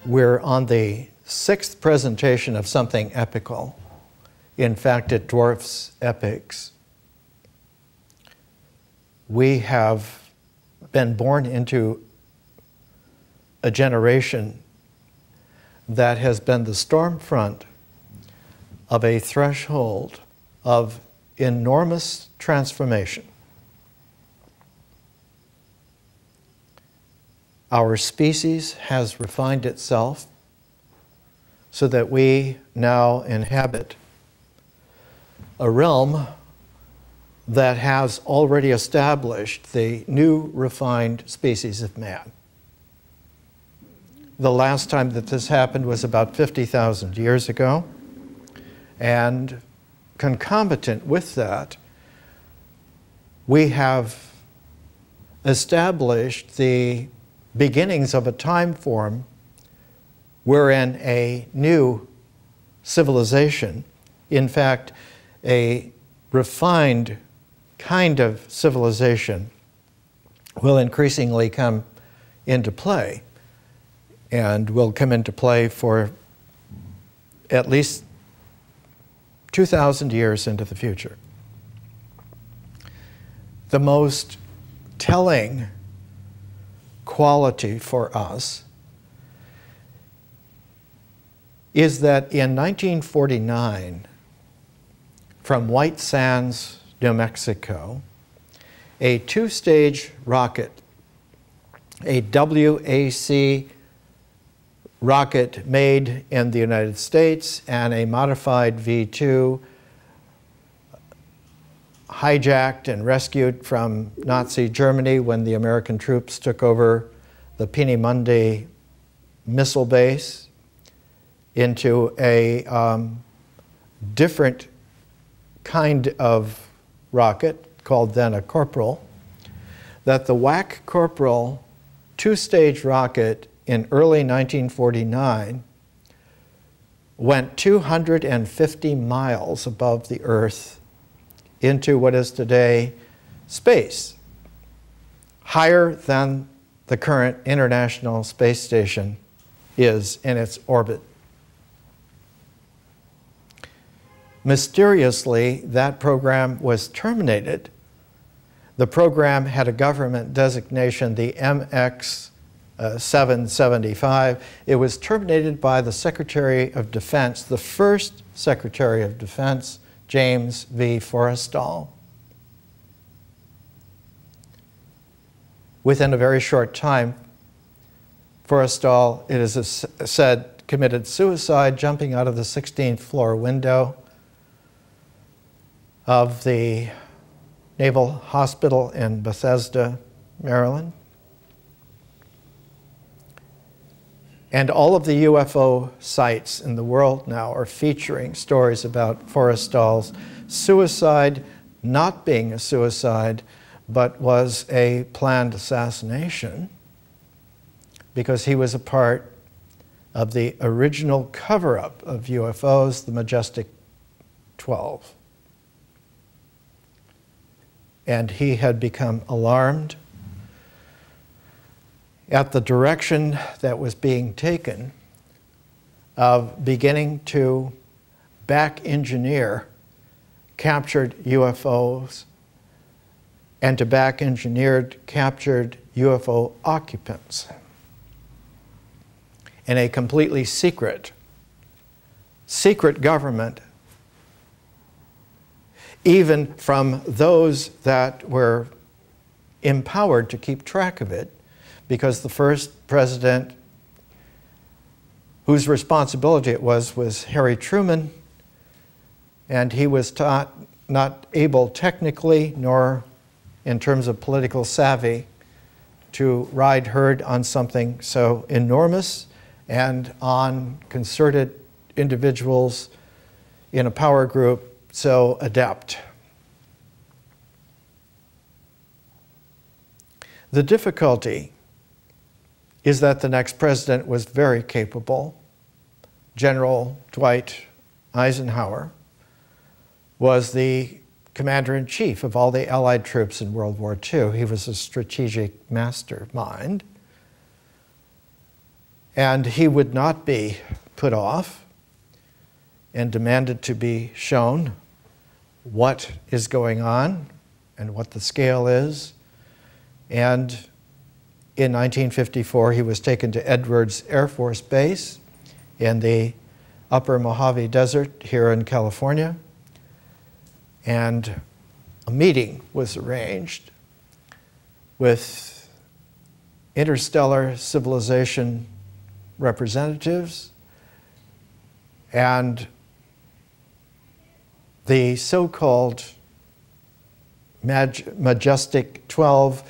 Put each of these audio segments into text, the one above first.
We're on the 6th presentation of something epical. In fact, it dwarfs epics. We have been born into a generation that has been the storm front of a threshold of enormous transformation. Our species has refined itself so that we now inhabit a realm that has already established the new refined species of man. The last time that this happened was about 50,000 years ago, and concomitant with that, we have established the beginnings of a time form wherein a new civilization, in fact, a refined kind of civilization, will increasingly come into play, and will come into play for at least 2,000 years into the future. The most telling quality for us is that in 1949, from White Sands, New Mexico, a two-stage rocket, a WAC rocket made in the United States and a modified V2, hijacked and rescued from Nazi Germany when the American troops took over the Peenemünde missile base, into a different kind of rocket called then a Corporal, that the WAC Corporal two-stage rocket in early 1949 went 250 miles above the Earth into what is today space, higher than the current International Space Station is in its orbit. Mysteriously, that program was terminated. The program had a government designation, the MX 775. It was terminated by the Secretary of Defense, the first Secretary of Defense, James V. Forrestal. Within a very short time, Forrestal, it is said, committed suicide jumping out of the 16th floor window of the Naval Hospital in Bethesda, Maryland. And all of the UFO sites in the world now are featuring stories about Forrestal's suicide not being a suicide, but was a planned assassination, because he was a part of the original cover-up of UFOs, the Majestic 12. And he had become alarmed at the direction that was being taken of beginning to back-engineer captured UFOs and to back-engineer captured UFO occupants in a completely secret government, even from those that were empowered to keep track of it, because the first president whose responsibility it was Harry Truman, and he was not able technically nor in terms of political savvy to ride herd on something so enormous and on concerted individuals in a power group so adept. The difficulty is that the next president was very capable. General Dwight Eisenhower was the commander-in-chief of all the Allied troops in World War II. He was a strategic mastermind. And he would not be put off and demanded to be shown what is going on and what the scale is. And in 1954, he was taken to Edwards Air Force Base in the Upper Mojave Desert here in California. And a meeting was arranged with interstellar civilization representatives and the so-called Majestic 12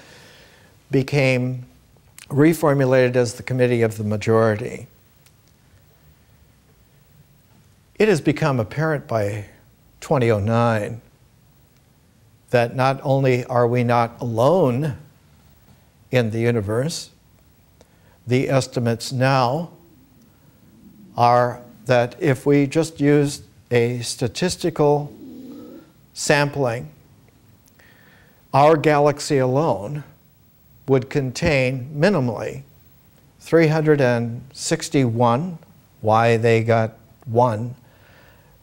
became reformulated as the Committee of the Majority. It has become apparent by 2009 that not only are we not alone in the universe, the estimates now are that if we just used a statistical sampling, our galaxy alone would contain minimally 361, why they got one,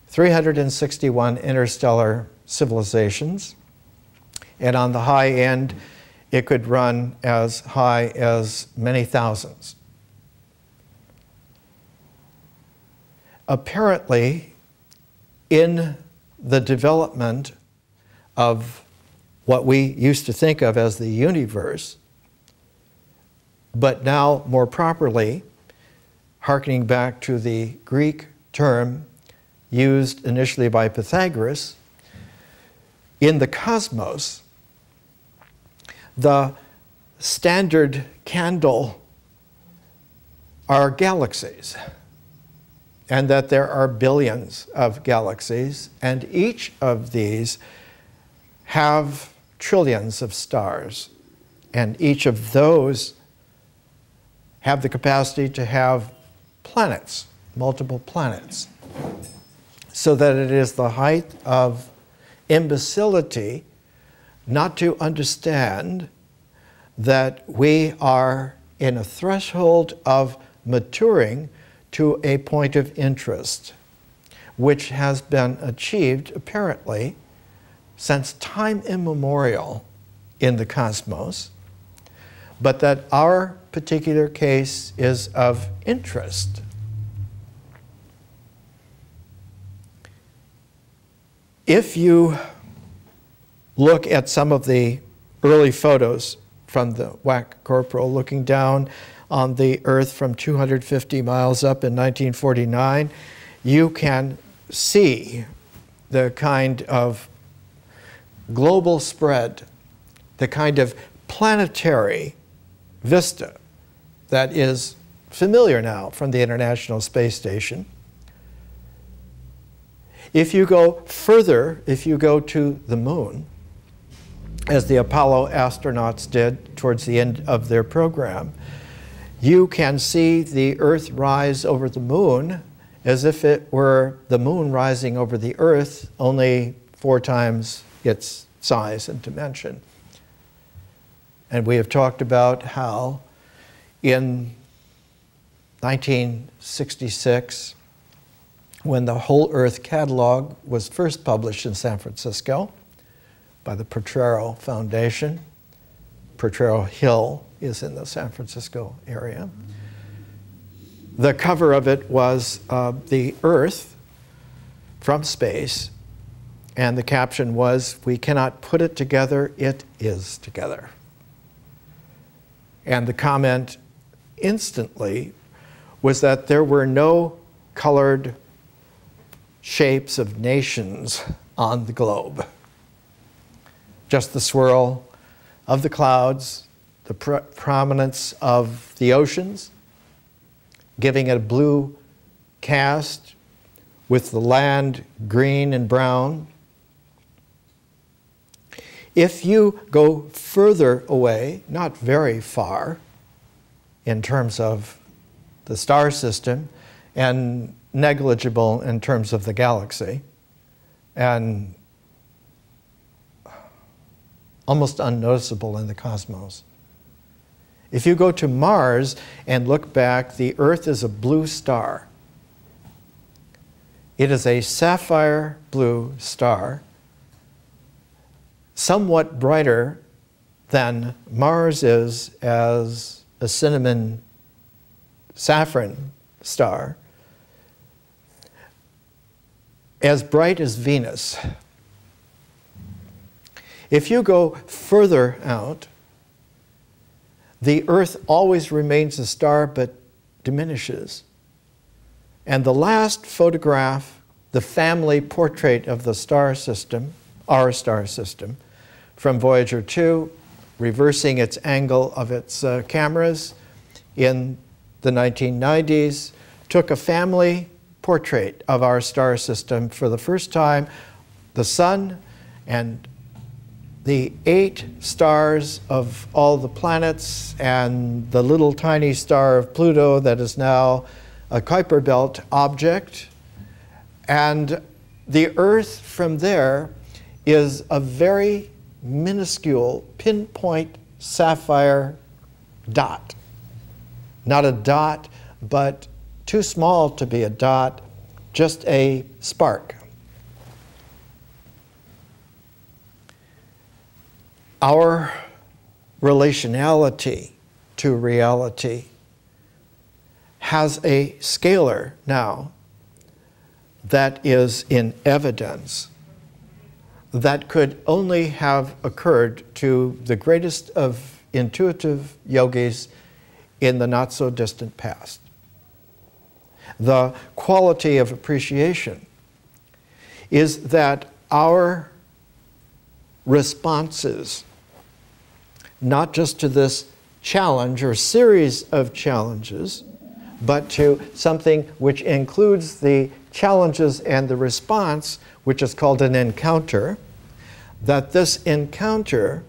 361 interstellar civilizations. And on the high end, it could run as high as many thousands. Apparently, in the development of what we used to think of as the universe, but now more properly, hearkening back to the Greek term used initially by Pythagoras, in the cosmos, the standard candle are galaxies, and that there are billions of galaxies, and each of these have trillions of stars, and each of those have the capacity to have planets, multiple planets, so that it is the height of imbecility not to understand that we are in a threshold of maturing to a point of interest, which has been achieved apparently since time immemorial in the cosmos, but that our particular case is of interest. If you look at some of the early photos from the WAC Corporal looking down on the Earth from 250 miles up in 1949, you can see the kind of global spread, the kind of planetary vista that is familiar now from the International Space Station. If you go further, if you go to the moon, as the Apollo astronauts did towards the end of their program, you can see the Earth rise over the moon as if it were the moon rising over the Earth, only 4 times its size and dimension. And we have talked about how in 1966, when the Whole Earth Catalog was first published in San Francisco by the Potrero Foundation. Potrero Hill is in the San Francisco area. The cover of it was the Earth from space, and the caption was, "We cannot put it together, it is together." And the comment instantly was that there were no colored shapes of nations on the globe. Just the swirl of the clouds, the prominence of the oceans, giving it a blue cast with the land green and brown. If you go further away, not very far in terms of the star system, and negligible in terms of the galaxy, and almost unnoticeable in the cosmos. If you go to Mars and look back, the Earth is a blue star. It is a sapphire blue star, somewhat brighter than Mars is as a cinnamon saffron star, as bright as Venus. If you go further out, the Earth always remains a star but diminishes. And the last photograph, the family portrait of the star system, our star system, from Voyager 2, reversing its angle of its cameras in the 1990s, took a family portrait of our star system for the first time. The Sun and the 8 stars of all the planets and the little tiny star of Pluto that is now a Kuiper Belt object. And the Earth from there is a very minuscule pinpoint sapphire dot. Not a dot, but too small to be a dot, just a spark. Our relationality to reality has a scalar now that is in evidence that could only have occurred to the greatest of intuitive yogis in the not so distant past. The quality of appreciation is that our responses, not just to this challenge or series of challenges, but to something which includes the challenges and the response, which is called an encounter, that this encounter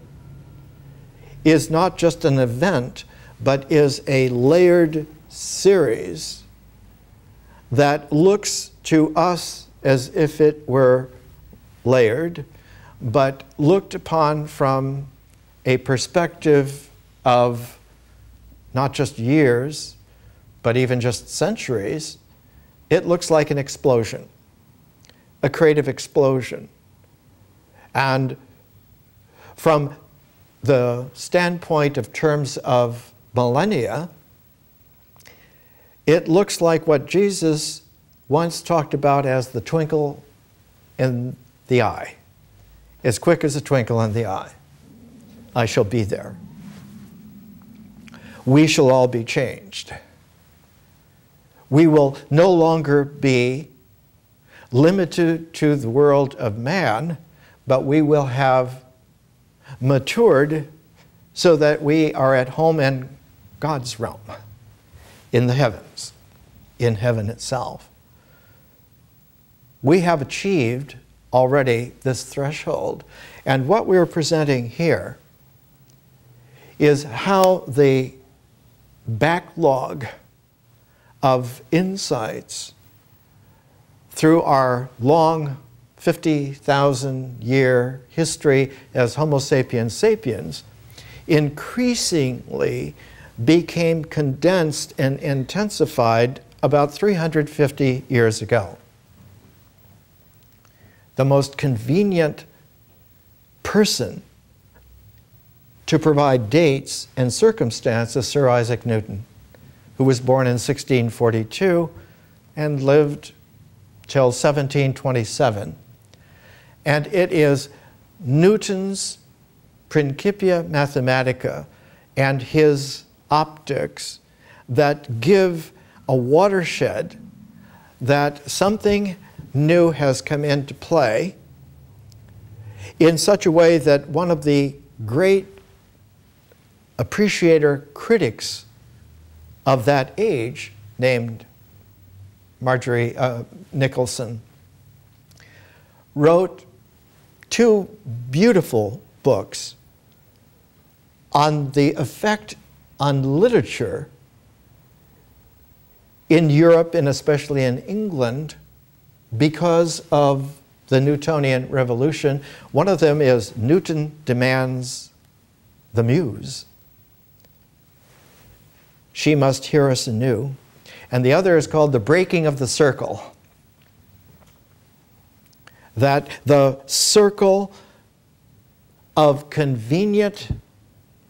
is not just an event, but is a layered series that looks to us as if it were layered, but looked upon from a perspective of not just years, but even just centuries. It looks like an explosion, a creative explosion. And from the standpoint of terms of millennia, it looks like what Jesus once talked about as the twinkle in the eye. As quick as a twinkle in the eye, I shall be there. We shall all be changed. We will no longer be limited to the world of man, but we will have matured so that we are at home in God's realm, in the heavens, in heaven itself. We have achieved already this threshold. And what we're presenting here is how the backlog of insights through our long 50,000-year history as Homo sapiens sapiens increasingly became condensed and intensified about 350 years ago. The most convenient person to provide dates and circumstances, Sir Isaac Newton, who was born in 1642 and lived till 1727. And it is Newton's Principia Mathematica and his optics that give a watershed that something new has come into play in such a way that one of the great appreciator critics of that age, named Marjorie Nicholson, wrote 2 beautiful books on the effect on literature in Europe and especially in England because of the Newtonian revolution. One of them is Newton Demands the Muse. she must hear us anew. And the other is called the breaking of the circle. That the circle of convenient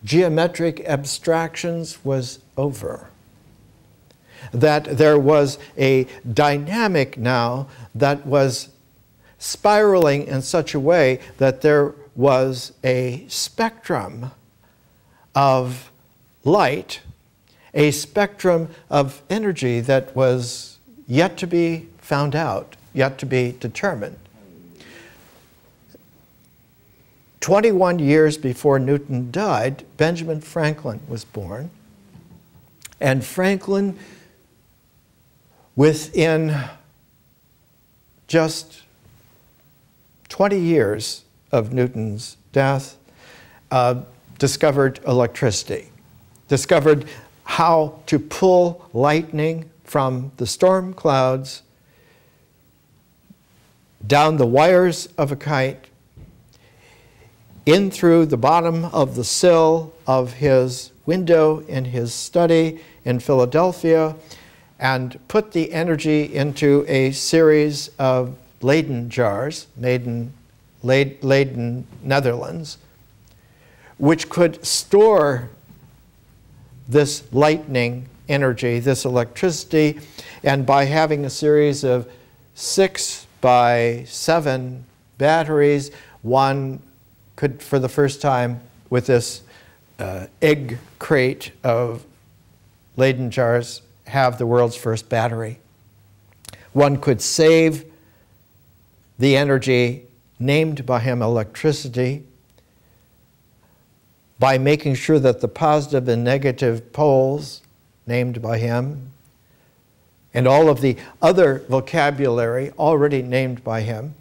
geometric abstractions was over. That there was a dynamic now that was spiraling in such a way that there was a spectrum of light, a spectrum of energy that was yet to be found out, yet to be determined. 21 years before Newton died, Benjamin Franklin was born. And Franklin, within just 20 years of Newton's death, discovered electricity, discovered how to pull lightning from the storm clouds down the wires of a kite, in through the bottom of the sill of his window in his study in Philadelphia, and put the energy into a series of Leyden jars made in Leyden, Netherlands, which could store this lightning energy, this electricity, and by having a series of 6 by 7 batteries, one could, for the first time, with this egg crate of Leyden jars, have the world's first battery. One could save the energy named by him electricity by making sure that the positive and negative poles named by him and all of the other vocabulary already named by him.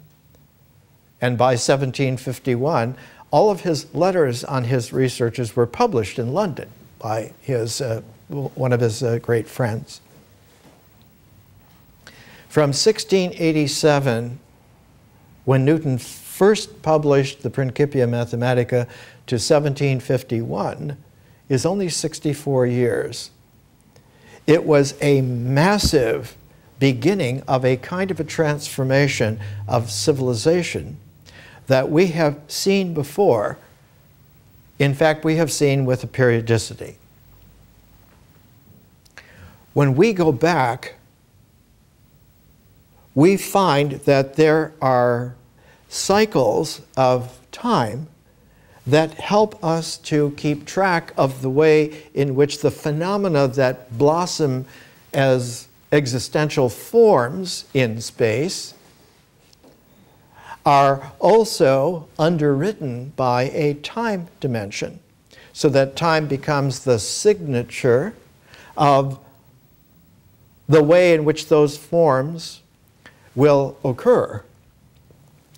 And by 1751, all of his letters on his researches were published in London by his, one of his great friends. From 1687, when Newton first published the Principia Mathematica, to 1751, is only 64 years. It was a massive beginning of a kind of a transformation of civilization that we have seen before. In fact, we have seen with a periodicity. When we go back, we find that there are cycles of time that help us to keep track of the way in which the phenomena that blossom as existential forms in space are also underwritten by a time dimension, so that time becomes the signature of the way in which those forms will occur.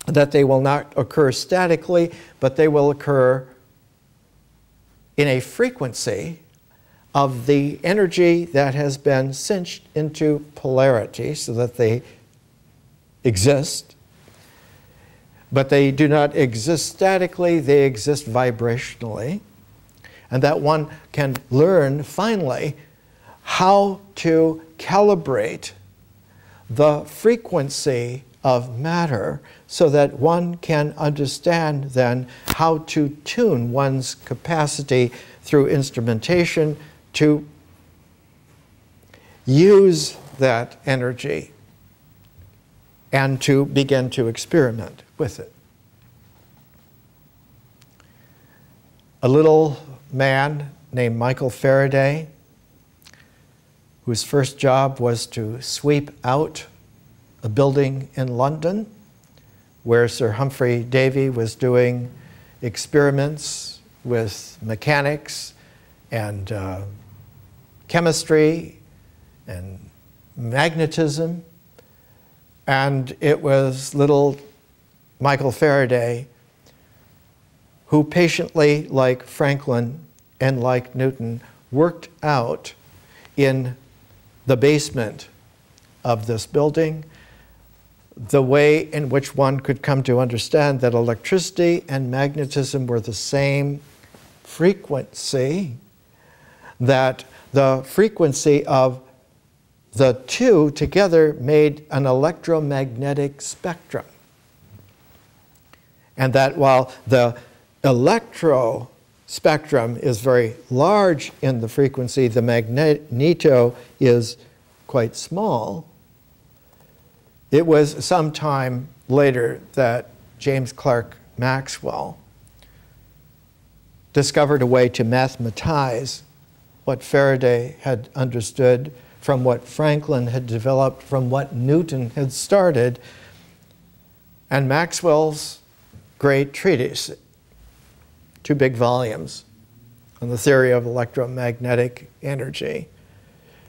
That they will not occur statically, but they will occur in a frequency of the energy that has been cinched into polarity so that they exist. But they do not exist statically, they exist vibrationally. And that one can learn, finally, how to calibrate the frequency of matter so that one can understand then how to tune one's capacity through instrumentation to use that energy and to begin to experiment with it. A little man named Michael Faraday, whose first job was to sweep out a building in London where Sir Humphrey Davy was doing experiments with mechanics and chemistry and magnetism. And it was little Michael Faraday who patiently, like Franklin and like Newton, worked out in the basement of this building the way in which one could come to understand that electricity and magnetism were the same frequency, that the frequency of the two together made an electromagnetic spectrum. And that while the electro spectrum is very large in the frequency, the magneto is quite small. It was some time later that James Clerk Maxwell discovered a way to mathematize what Faraday had understood from what Franklin had developed, from what Newton had started. And Maxwell's great treatise, 2 big volumes on the theory of electromagnetic energy,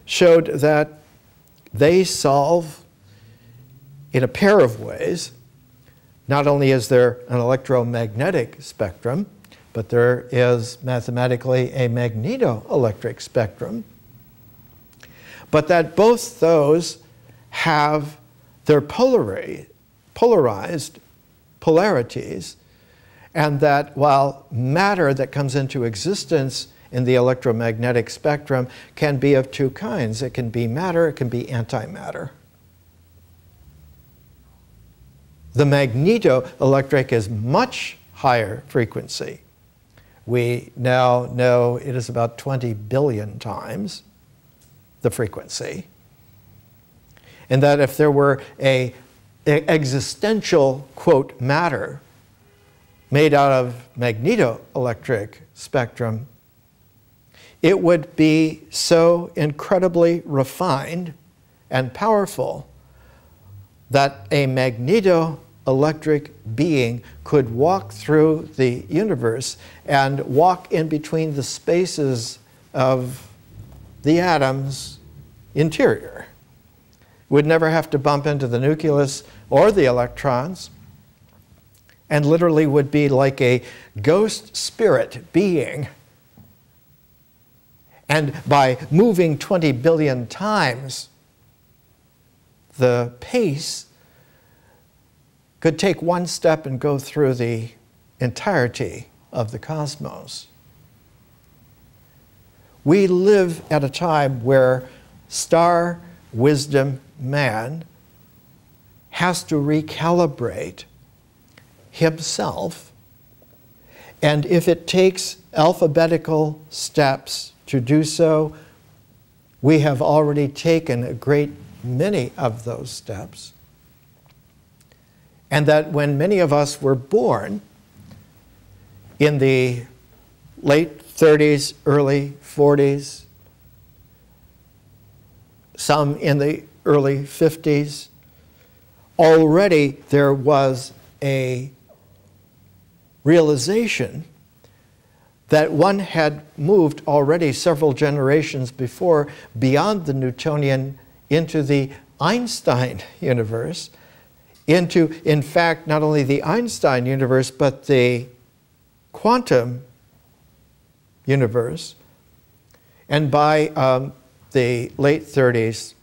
showed that they solve in a pair of ways. Not only is there an electromagnetic spectrum, but there is mathematically a magnetoelectric spectrum, but that both those have their polarized polarities, and that while matter that comes into existence in the electromagnetic spectrum can be of 2 kinds. It can be matter, it can be antimatter. The magnetoelectric is much higher frequency. We now know it is about 20 billion times the frequency. And that if there were an existential, quote, matter made out of magnetoelectric spectrum, it would be so incredibly refined and powerful that a magnetoelectric being could walk through the universe and walk in between the spaces of the atom's interior. Would never have to bump into the nucleus or the electrons, and literally would be like a ghost spirit being. And by moving 20 billion times the pace, could take one step and go through the entirety of the cosmos. We live at a time where star wisdom man has to recalibrate himself, and if it takes alphabetical steps to do so, we have already taken a great many of those steps. And that when many of us were born in the late 30s, early 40s, some in the early 50s, already there was a realization that one had moved already several generations before beyond the Newtonian into the Einstein universe, into, in fact, not only the Einstein universe, but the quantum universe. And by the late 30s,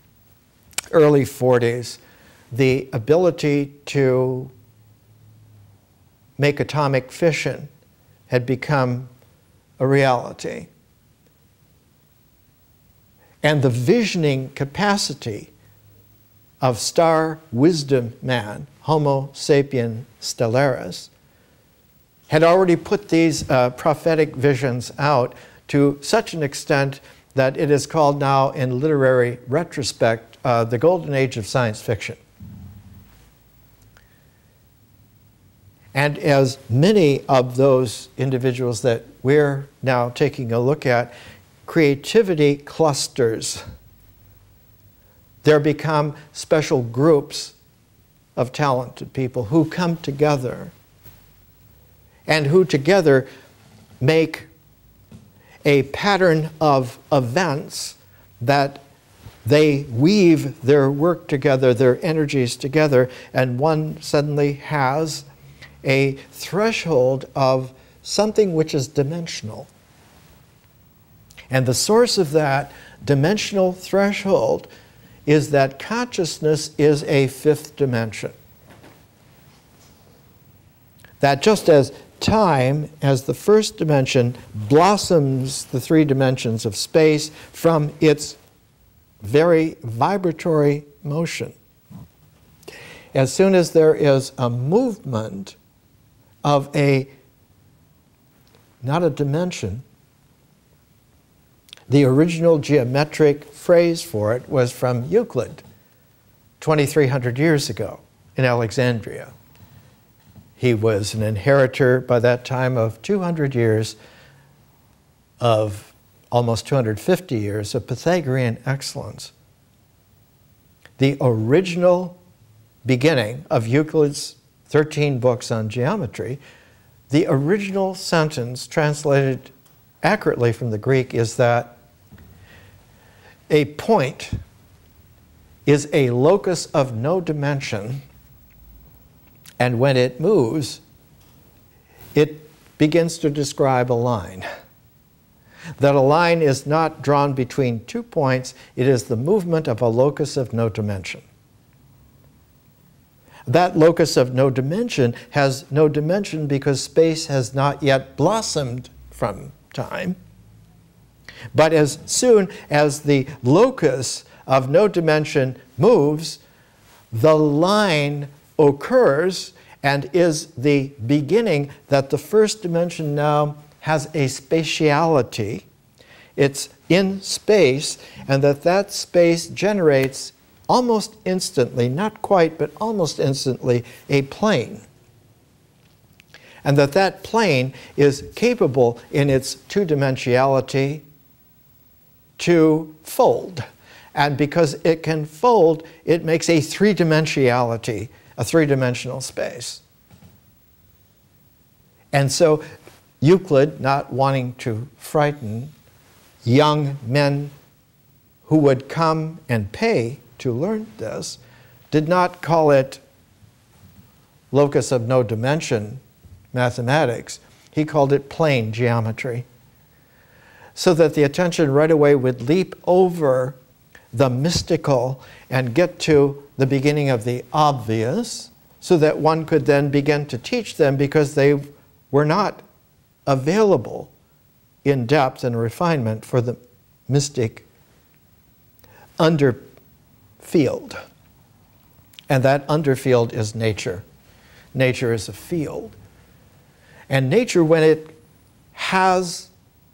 early 40s, the ability to make atomic fission had become a reality. And the visioning capacity of star wisdom man, Homo sapien stellaris, had already put these prophetic visions out to such an extent that it is called now in literary retrospect the golden age of science fiction. And as many of those individuals that we're now taking a look at, creativity clusters. There become special groups of talented people who come together and who together make a pattern of events that they weave their work together, their energies together, and one suddenly has a threshold of something which is dimensional. And the source of that dimensional threshold is that consciousness is a 5th dimension. That just as time, as the first dimension, blossoms the three dimensions of space from its very vibratory motion. As soon as there is a movement of not a dimension, the original geometric phrase for it was from Euclid, 2,300 years ago in Alexandria. He was an inheritor by that time of 200 years of almost 250 years of Pythagorean excellence. The original beginning of Euclid's 13 books on geometry, the original sentence translated accurately from the Greek is that a point is a locus of no dimension, and when it moves, it begins to describe a line. That a line is not drawn between 2 points, it is the movement of a locus of no dimension. That locus of no dimension has no dimension because space has not yet blossomed from time. But as soon as the locus of no dimension moves, the line occurs and is the beginning that the first dimension now has a spatiality. It's in space, and that space generates almost instantly, not quite, but almost instantly, a plane. And that plane is capable in its two-dimensionality to fold. And because it can fold, it makes a three-dimensionality, a three-dimensional space. And so Euclid, not wanting to frighten young men who would come and pay to learn this, did not call it locus of no dimension mathematics. He called it plane geometry, so that the attention right away would leap over the mystical and get to the beginning of the obvious, so that one could then begin to teach them because they were not available in depth and refinement for the mystic underfield. And that underfield is nature. Nature is a field. And nature, when it has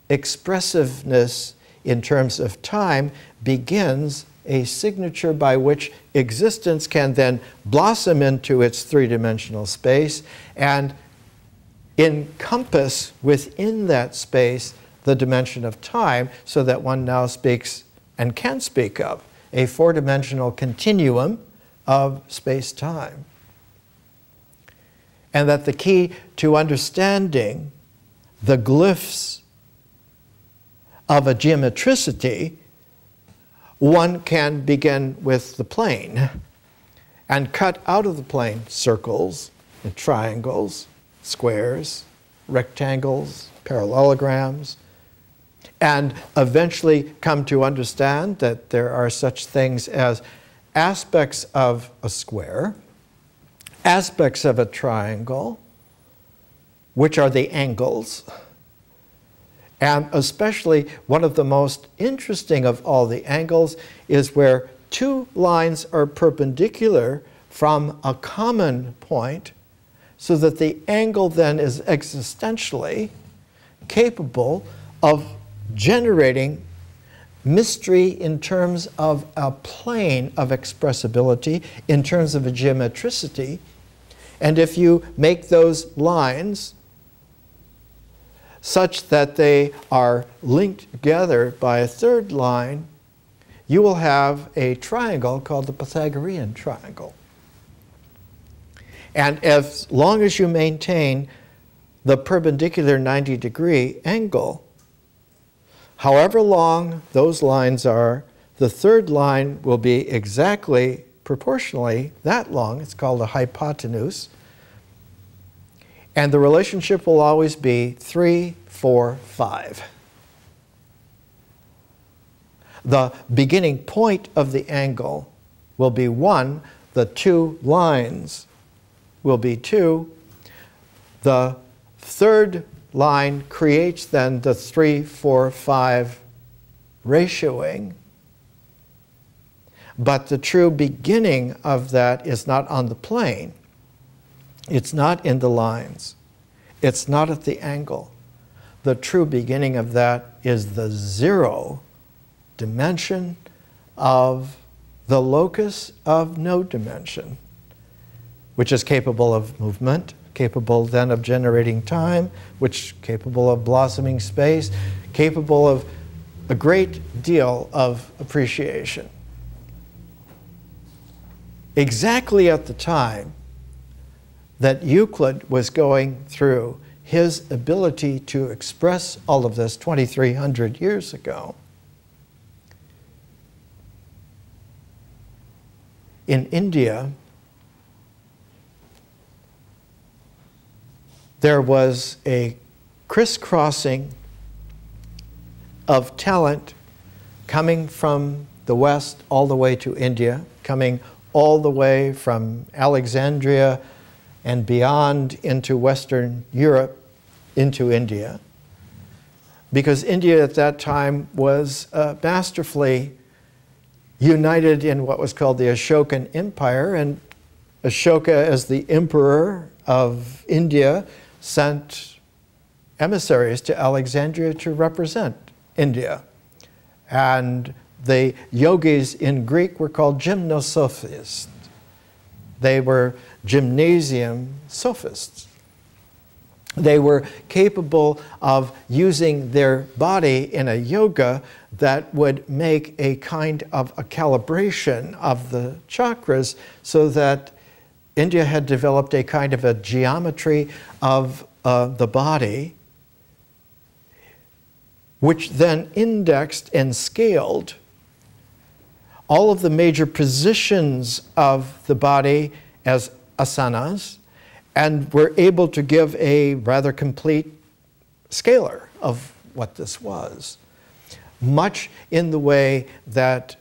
expressiveness in terms of time, begins a signature by which existence can then blossom into its three-dimensional space and encompass within that space the dimension of time, so that one now speaks and can speak of a four-dimensional continuum of space-time. And that the key to understanding the glyphs of a geometricity, one can begin with the plane and cut out of the plane circles and triangles, squares, rectangles, parallelograms, and eventually come to understand that there are such things as aspects of a square, aspects of a triangle, which are the angles. And especially one of the most interesting of all the angles is where two lines are perpendicular from a common point, so that the angle then is existentially capable of generating mystery in terms of a plane of expressibility, in terms of a geometricity. And if you make those lines such that they are linked together by a third line, you will have a triangle called the Pythagorean triangle. And as long as you maintain the perpendicular 90-degree angle, however long those lines are, the third line will be exactly proportionally that long. It's called a hypotenuse. And the relationship will always be 3, 4, 5. The beginning point of the angle will be 1. The two lines will be 2. The third line creates then the 3, 4, 5 ratioing. But the true beginning of that is not on the plane. It's not in the lines. It's not at the angle. The true beginning of that is the 0 dimension of the locus of no dimension, which is capable of movement, capable then of generating time, which is capable of blossoming space, capable of a great deal of appreciation. Exactly at the time that Euclid was going through his ability to express all of this 2,300 years ago, in India, there was a crisscrossing of talent coming from the West all the way to India, coming all the way from Alexandria and beyond into Western Europe, into India. Because India at that time was masterfully united in what was called the Ashokan Empire, and Ashoka, as the emperor of India, sent emissaries to Alexandria to represent India. And the yogis in Greek were called gymnosophists. They were gymnasium sophists. They were capable of using their body in a yoga that would make a kind of a calibration of the chakras, so that India had developed a kind of a geometry of the body, which then indexed and scaled all of the major positions of the body as asanas, and were able to give a rather complete scalar of what this was. Much in the way that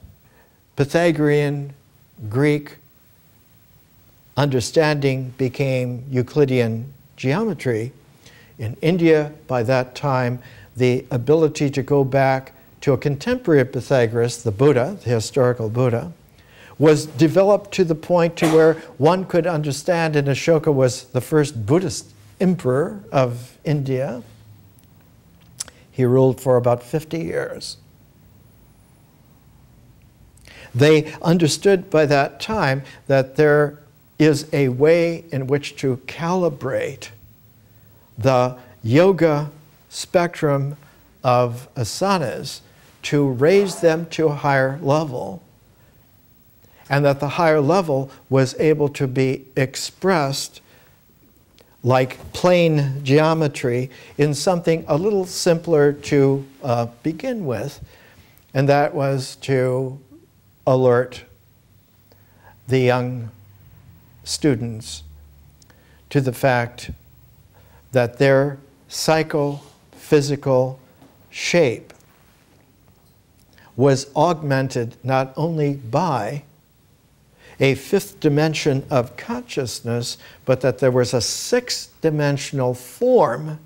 Pythagorean Greek understanding became Euclidean geometry, in India by that time, the ability to go back to a contemporary of Pythagoras, the Buddha, the historical Buddha, was developed to the point to where one could understand, and Ashoka was the first Buddhist emperor of India. He ruled for about 50 years. They understood by that time that there is a way in which to calibrate the yoga spectrum of asanas to raise them to a higher level, and that the higher level was able to be expressed like plane geometry in something a little simpler to begin with, and that was to alert the young students to the fact that their psychophysical shape was augmented not only by a fifth dimension of consciousness, but that there was a sixth-dimensional form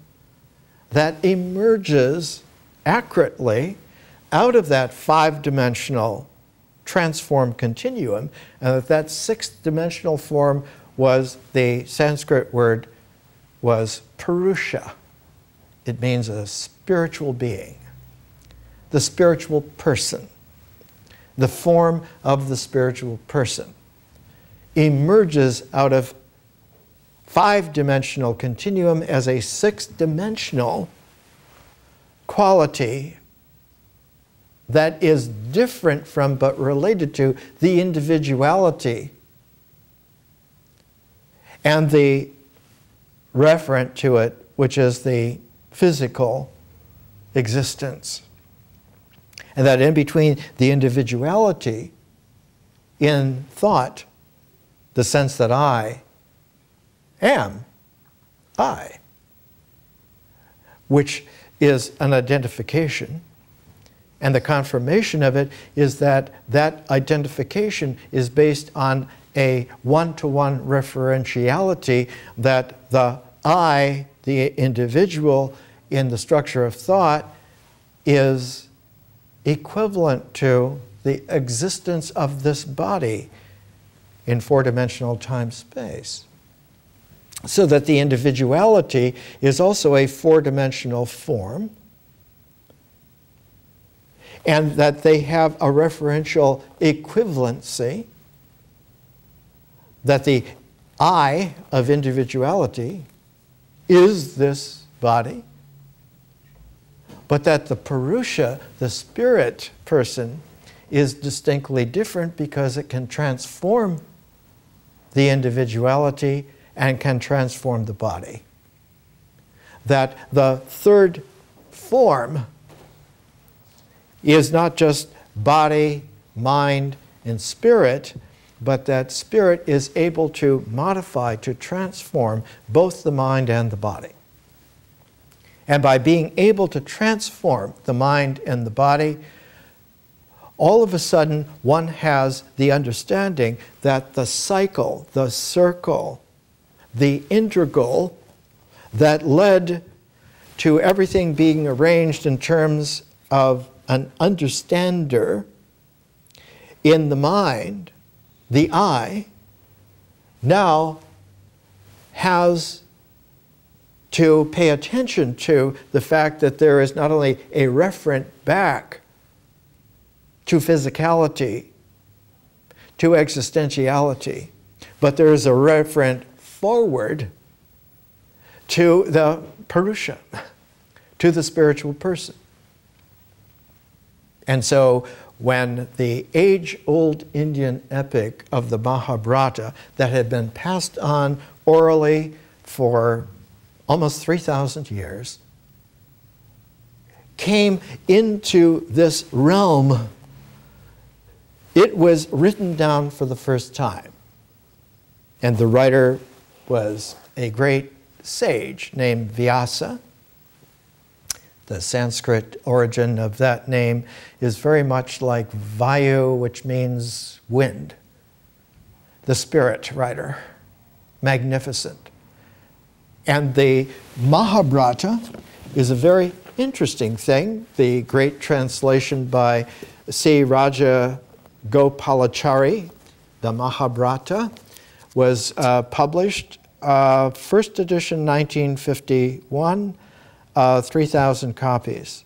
that emerges accurately out of that five-dimensional transform continuum, and that sixth-dimensional form was, the Sanskrit word was Purusha. It means a spiritual being, the spiritual person. The form of the spiritual person emerges out of five-dimensional continuum as a sixth-dimensional quality that is different from, but related to, the individuality and the referent to it, which is the physical existence. And that in between the individuality in thought, the sense that I am I, which is an identification, and the confirmation of it is that that identification is based on a one-to-one referentiality, that the I, the individual in the structure of thought, is equivalent to the existence of this body in four-dimensional time-space. So that the individuality is also a four-dimensional form, and that they have a referential equivalency, that the I of individuality is this body, but that the Purusha, the spirit person, is distinctly different because it can transform the individuality and can transform the body. That the third form is not just body, mind, and spirit, but that spirit is able to modify, to transform both the mind and the body. And by being able to transform the mind and the body, all of a sudden one has the understanding that the cycle, the circle, the integral that led to everything being arranged in terms of an understander in the mind, the I, now has to pay attention to the fact that there is not only a referent back to physicality, to existentiality, but there is a referent forward to the Purusha, to the spiritual person. And so when the age-old Indian epic of the Mahabharata that had been passed on orally for almost 3,000 years came into this realm, it was written down for the first time. And the writer was a great sage named Vyasa. The Sanskrit origin of that name is very much like Vayu, which means wind. The spirit writer, magnificent. And the Mahabharata is a very interesting thing. The great translation by C. Raja Gopalachari, the Mahabharata, was published, first edition 1951, 3,000 copies.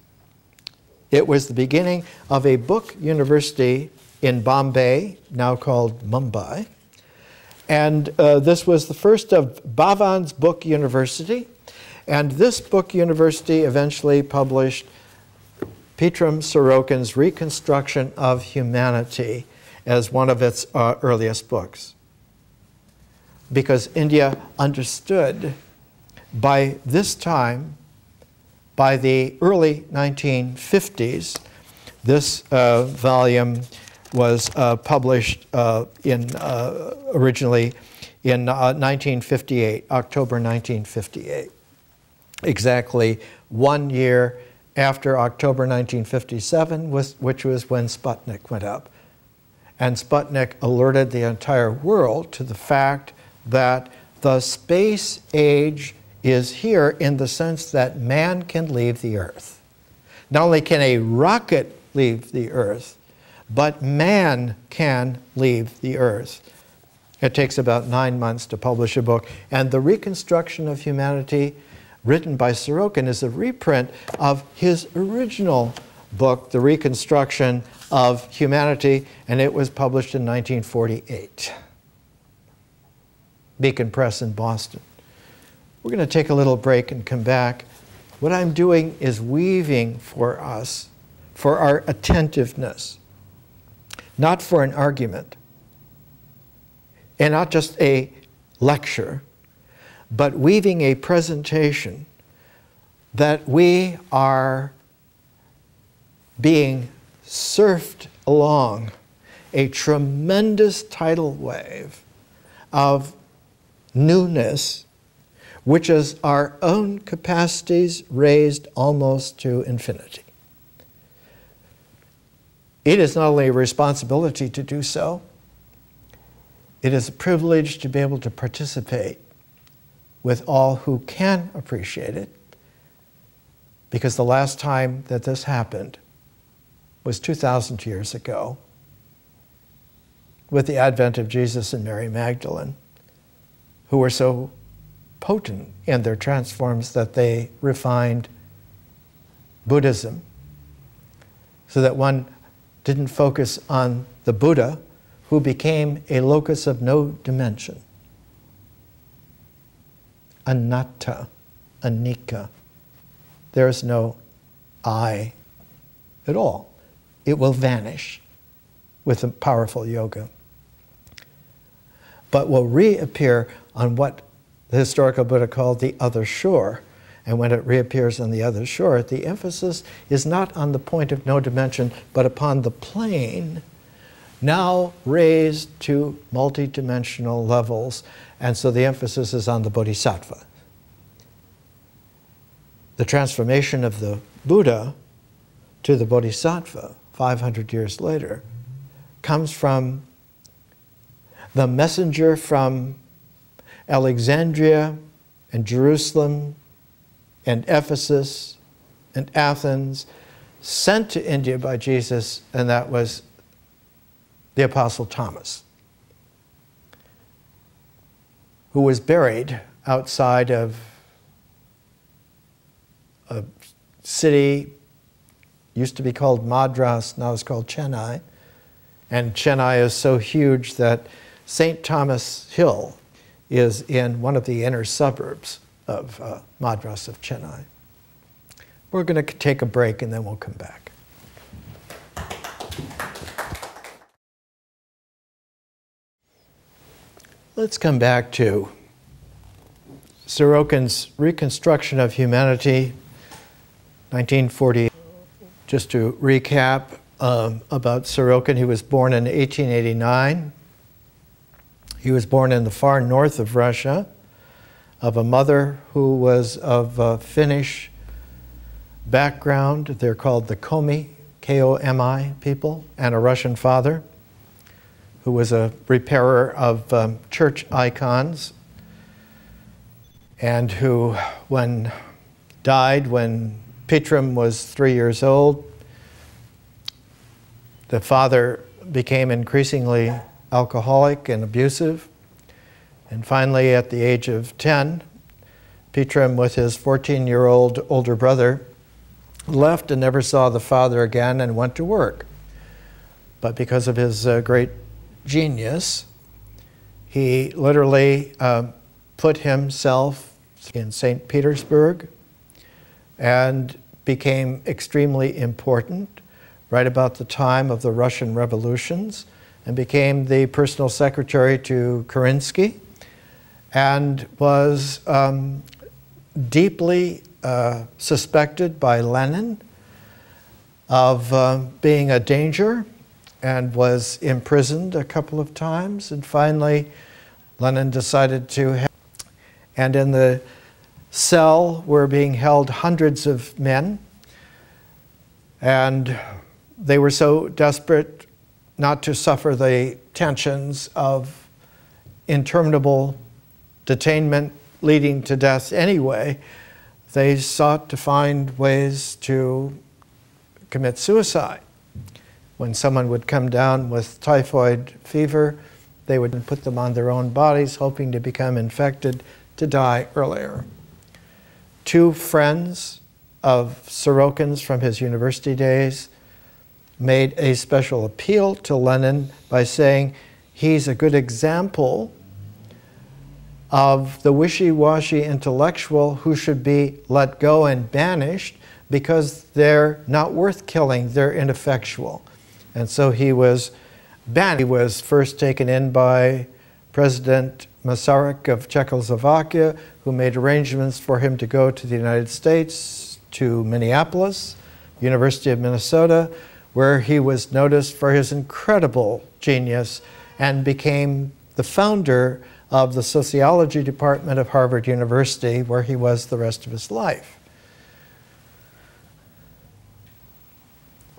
It was the beginning of a book university in Bombay, now called Mumbai. And this was the first of Bhavan's Book University. And this book university eventually published Petram Sorokin's Reconstruction of Humanity as one of its earliest books. Because India understood by this time, by the early 1950s, this volume was published originally in 1958, October 1958. Exactly 1 year after October 1957, which was when Sputnik went up. And Sputnik alerted the entire world to the fact that the space age is here in the sense that man can leave the Earth. Not only can a rocket leave the Earth, but man can leave the Earth. It takes about 9 months to publish a book. And the Reconstruction of Humanity, written by Sorokin, is a reprint of his original book, The Reconstruction of Humanity, and it was published in 1948. Beacon Press in Boston. We're going to take a little break and come back. What I'm doing is weaving for us, for our attentiveness, not for an argument, and not just a lecture, but weaving a presentation that we are being surfed along a tremendous tidal wave of newness, which is our own capacities raised almost to infinity. It is not only a responsibility to do so, it is a privilege to be able to participate with all who can appreciate it, because the last time that this happened was 2,000 years ago with the advent of Jesus and Mary Magdalene, who were so potent in their transforms that they refined Buddhism so that one didn't focus on the Buddha, who became a locus of no dimension. Anatta, anicca. There is no I at all. It will vanish with a powerful yoga, but will reappear on what the historical Buddha called the other shore. And when it reappears on the other shore, the emphasis is not on the point of no dimension, but upon the plane, now raised to multidimensional levels. And so the emphasis is on the Bodhisattva. The transformation of the Buddha to the Bodhisattva 500 years later comes from the messenger from Alexandria and Jerusalem and Ephesus and Athens, sent to India by Jesus, and that was the Apostle Thomas, who was buried outside of a city, used to be called Madras, now it's called Chennai. And Chennai is so huge that St. Thomas Hill is in one of the inner suburbs of Madras of Chennai. We're going to take a break and then we'll come back. Let's come back to Sorokin's Reconstruction of Humanity, 1940. Just to recap about Sorokin, he was born in 1889. He was born in the far north of Russia, of a mother who was of Finnish background. They're called the Komi, K-O-M-I people, and a Russian father who was a repairer of church icons, and who died when Petrum was 3 years old. The father became increasingly alcoholic and abusive. And finally, at the age of 10, Petrum, with his 14-year-old older brother, left and never saw the father again and went to work. But because of his great genius, he literally put himself in St. Petersburg and became extremely important right about the time of the Russian revolutions, and became the personal secretary to Kerensky, and was deeply suspected by Lenin of being a danger, and was imprisoned a couple of times. And finally, Lenin decided to and in the cell were being held hundreds of men, and they were so desperate not to suffer the tensions of interminable detainment leading to death anyway, they sought to find ways to commit suicide. When someone would come down with typhoid fever, they would put them on their own bodies, hoping to become infected to die earlier. Two friends of Sorokin's from his university days made a special appeal to Lenin by saying he's a good example of the wishy-washy intellectual who should be let go and banished because they're not worth killing, they're ineffectual. And so he was banned. He was first taken in by President Masaryk of Czechoslovakia, who made arrangements for him to go to the United States, to Minneapolis, University of Minnesota, where he was noticed for his incredible genius and became the founder of the sociology department of Harvard University, where he was the rest of his life.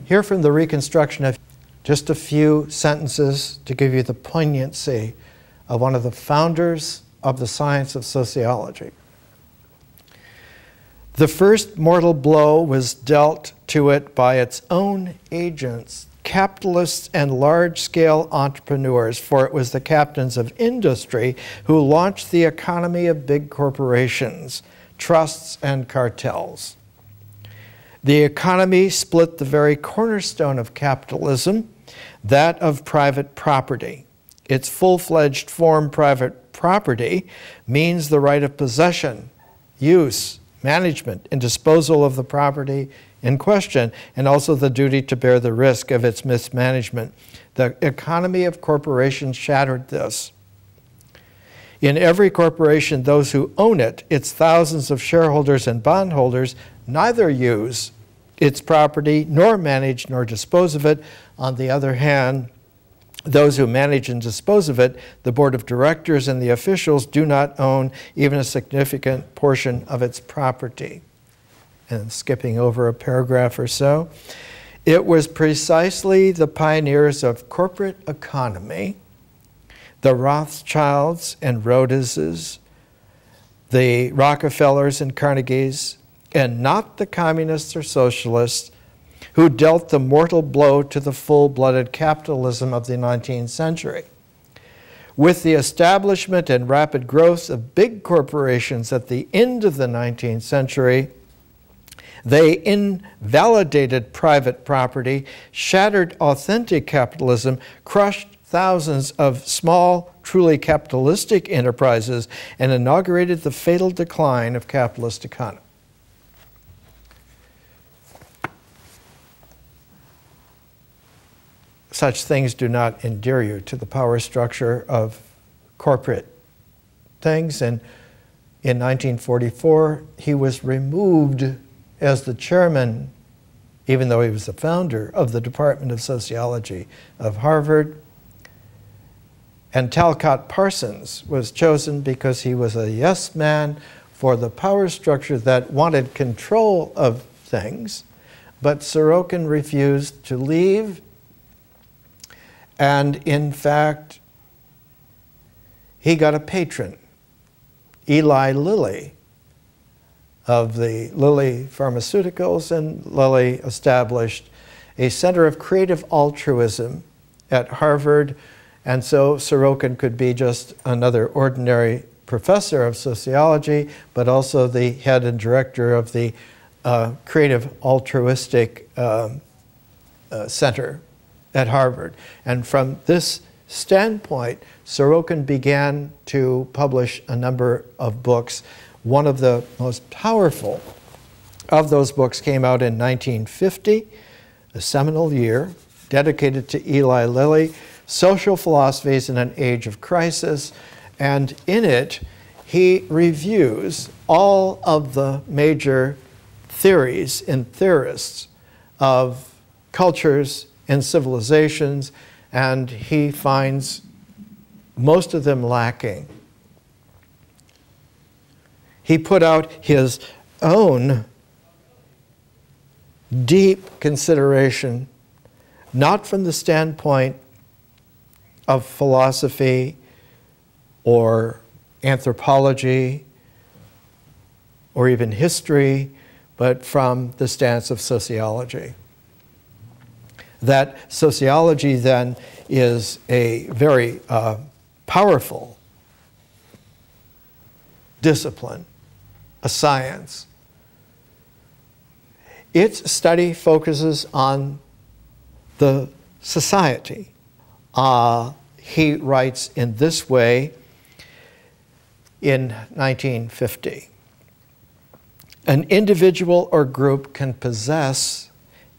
Here from the Reconstruction of just a few sentences to give you the poignancy of one of the founders of the science of sociology. The first mortal blow was dealt to it by its own agents, capitalists and large-scale entrepreneurs, for it was the captains of industry who launched the economy of big corporations, trusts, and cartels. The economy split the very cornerstone of capitalism, that of private property. Its full-fledged form, private property, means the right of possession, use, management, and disposal of the property in question, and also the duty to bear the risk of its mismanagement. The economy of corporations shattered this. In every corporation, those who own it, its thousands of shareholders and bondholders, neither use its property, nor manage, nor dispose of it. On the other hand, those who manage and dispose of it, the board of directors and the officials, do not own even a significant portion of its property. And skipping over a paragraph or so, it was precisely the pioneers of corporate economy, the Rothschilds and Rhodeses, the Rockefellers and Carnegies, and not the communists or socialists, who dealt the mortal blow to the full-blooded capitalism of the 19th century. With the establishment and rapid growth of big corporations at the end of the 19th century, they invalidated private property, shattered authentic capitalism, crushed thousands of small, truly capitalistic enterprises, and inaugurated the fatal decline of capitalist economy. Such things do not endear you to the power structure of corporate things. And in 1944, he was removed as the chairman, even though he was the founder of the Department of Sociology of Harvard. And Talcott Parsons was chosen because he was a yes man for the power structure that wanted control of things, but Sorokin refused to leave. And in fact, he got a patron, Eli Lilly, of the Lilly Pharmaceuticals, and Lilly established a center of creative altruism at Harvard, and so Sorokin could be just another ordinary professor of sociology, but also the head and director of the creative altruistic center at Harvard. And from this standpoint, Sorokin began to publish a number of books. One of the most powerful of those books came out in 1950, a seminal year, dedicated to Eli Lilly, Social Philosophies in an Age of Crisis. And in it, he reviews all of the major theories and theorists of cultures and civilizations, and he finds most of them lacking. He put out his own deep consideration, not from the standpoint of philosophy or anthropology or even history, but from the stance of sociology. That sociology then is a very powerful discipline, a science. Its study focuses on the society. He writes in this way in 1950. An individual or group can possess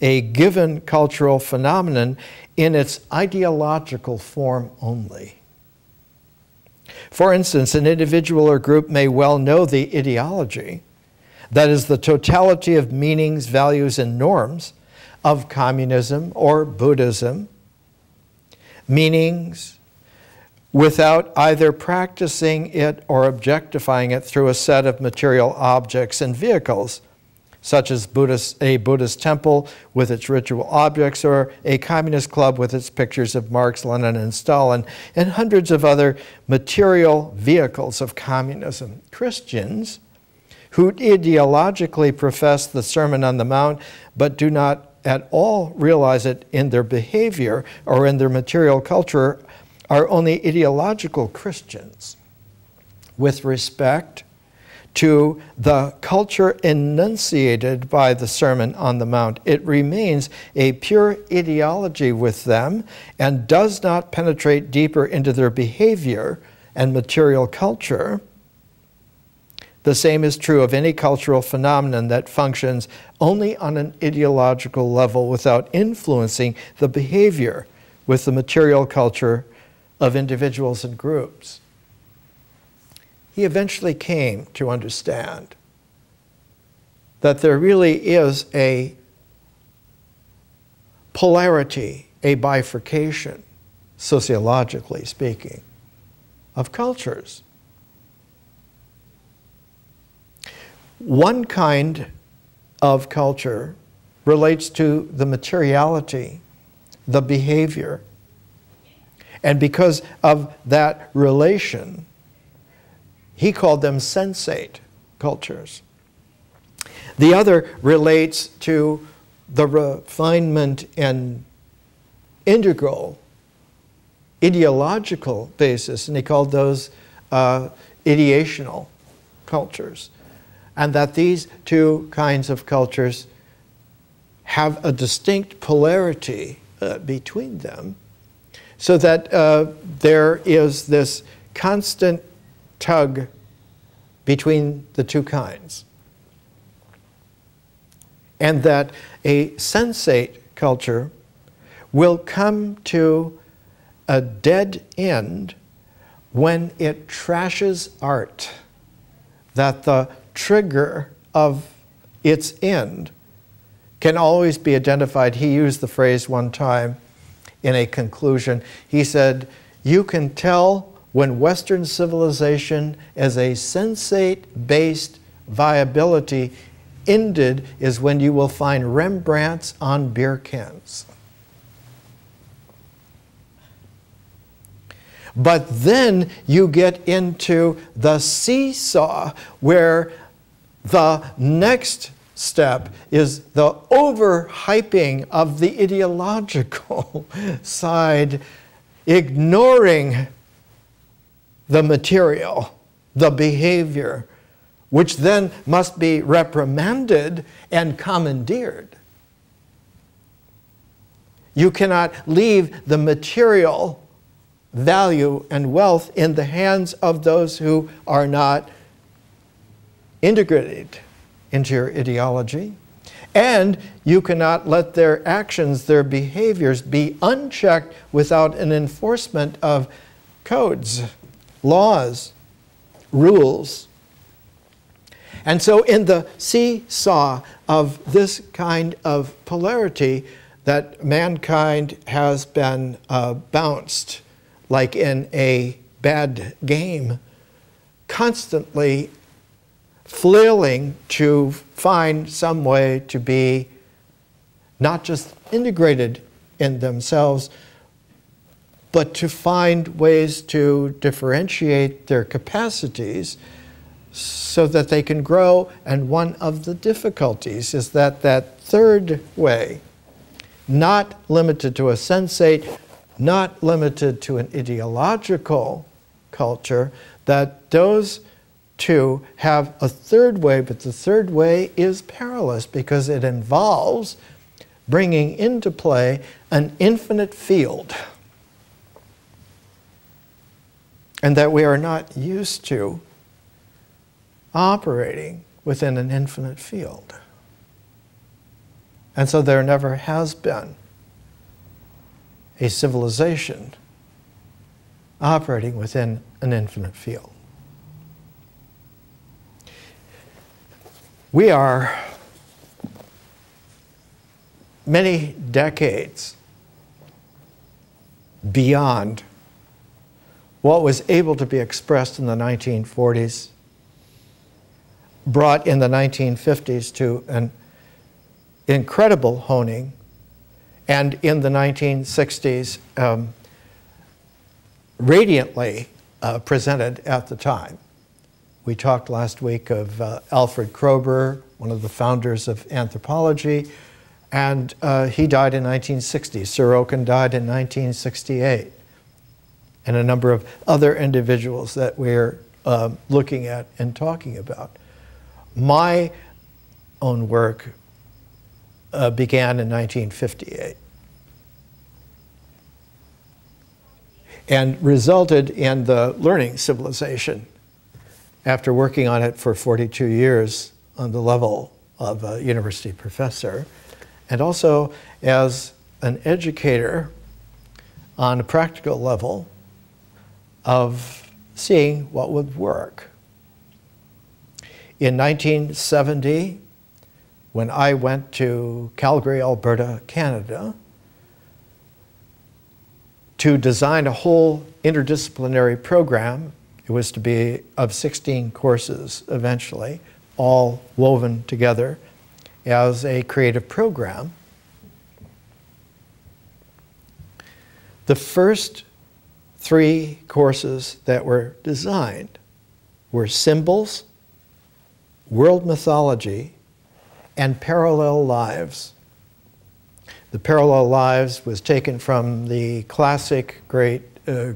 a given cultural phenomenon in its ideological form only. For instance, an individual or group may well know the ideology, that is the totality of meanings, values, and norms of communism or Buddhism, meanings without either practicing it or objectifying it through a set of material objects and vehicles, such as a Buddhist temple with its ritual objects, or a communist club with its pictures of Marx, Lenin, and Stalin, and hundreds of other material vehicles of communism. Christians who ideologically profess the Sermon on the Mount but do not at all realize it in their behavior or in their material culture are only ideological Christians. With respect to the culture enunciated by the Sermon on the Mount, it remains a pure ideology with them and does not penetrate deeper into their behavior and material culture. The same is true of any cultural phenomenon that functions only on an ideological level without influencing the behavior with the material culture of individuals and groups. He eventually came to understand that there really is a polarity, a bifurcation, sociologically speaking, of cultures. One kind of culture relates to the materiality, the behavior. And because of that relation, he called them sensate cultures. The other relates to the refinement and integral ideological basis, and he called those ideational cultures. And that these two kinds of cultures have a distinct polarity between them, so that there is this constant tug between the two kinds. And that a sensate culture will come to a dead end when it trashes art, that the trigger of its end can always be identified. He used the phrase one time in a conclusion. He said, "You can tell when Western civilization as a sensate-based viability ended is when you will find Rembrandts on beer cans." But then you get into the seesaw where the next step is the overhyping of the ideological side, ignoring the material, the behavior, which then must be reprimanded and commandeered. You cannot leave the material value and wealth in the hands of those who are not integrated into your ideology. And you cannot let their actions, their behaviors be unchecked without an enforcement of codes, laws, rules. And so in the seesaw of this kind of polarity that mankind has been bounced like in a bad game, constantly flailing to find some way to be not just integrated in themselves, but to find ways to differentiate their capacities so that they can grow. And one of the difficulties is that that third way, not limited to a sensate, not limited to an ideological culture, that those two have a third way, but the third way is perilous because it involves bringing into play an infinite field, and that we are not used to operating within an infinite field. And so there never has been a civilization operating within an infinite field. We are many decades beyond what was able to be expressed in the 1940s brought in the 1950s to an incredible honing, and in the 1960s, radiantly presented at the time. We talked last week of Alfred Kroeber, one of the founders of anthropology, and he died in 1960. Sorokin died in 1968. And a number of other individuals that we're looking at and talking about. My own work began in 1958 and resulted in the learning civilization after working on it for 42 years on the level of a university professor, and also as an educator on a practical level of seeing what would work. In 1970, when I went to Calgary, Alberta, Canada, to design a whole interdisciplinary program, it was to be of 16 courses eventually, all woven together as a creative program. The first 3 courses that were designed were symbols, world mythology, and parallel lives. The parallel lives was taken from the classic great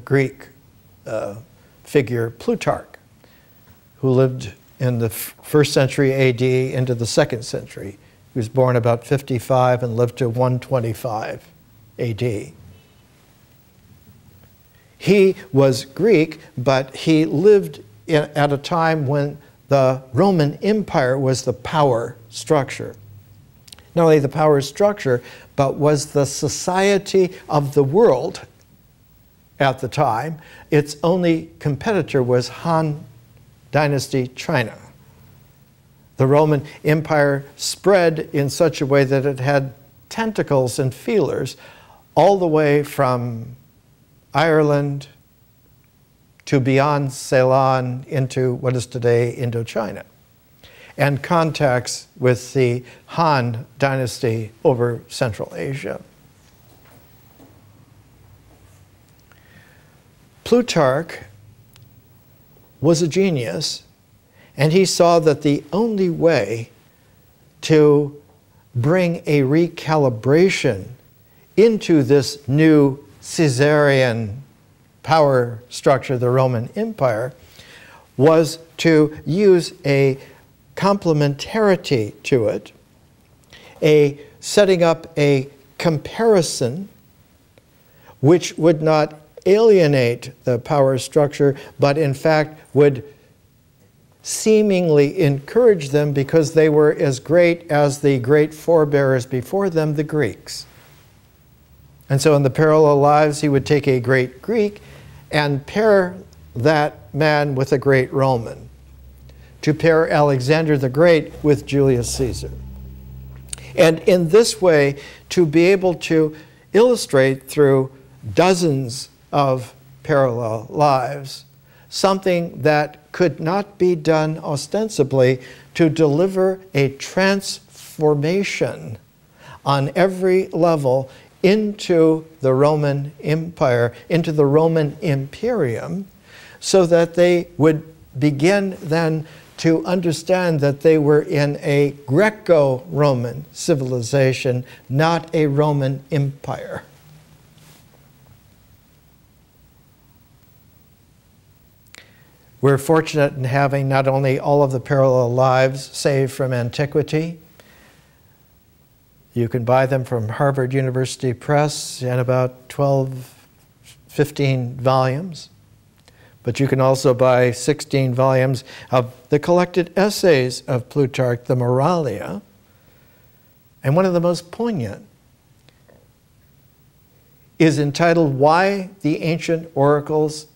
Greek figure Plutarch, who lived in the 1st century AD into the 2nd century. He was born about 55 and lived to 125 AD. He was Greek, but he lived at a time when the Roman Empire was the power structure. Not only the power structure, but was the society of the world at the time. Its only competitor was Han Dynasty China. The Roman Empire spread in such a way that it had tentacles and feelers all the way from Ireland to beyond Ceylon into what is today Indochina, and contacts with the Han Dynasty over Central Asia. Plutarch was a genius, and he saw that the only way to bring a recalibration into this new Caesarian power structure, the Roman Empire, was to use a complementarity to it, setting up a comparison which would not alienate the power structure, but in fact would seemingly encourage them because they were as great as the great forebears before them, the Greeks. And so in the parallel lives, he would take a great Greek and pair that man with a great Roman, to pair Alexander the Great with Julius Caesar. And in this way, to be able to illustrate through dozens of parallel lives something that could not be done ostensibly, to deliver a transformation on every level into the Roman Empire, into the Roman Imperium, so that they would begin then to understand that they were in a Greco-Roman civilization, not a Roman Empire. We're fortunate in having not only all of the parallel lives saved from antiquity. You can buy them from Harvard University Press in about 12, 15 volumes. But you can also buy 16 volumes of the collected essays of Plutarch, the Moralia. And one of the most poignant is entitled Why the Ancient Oracles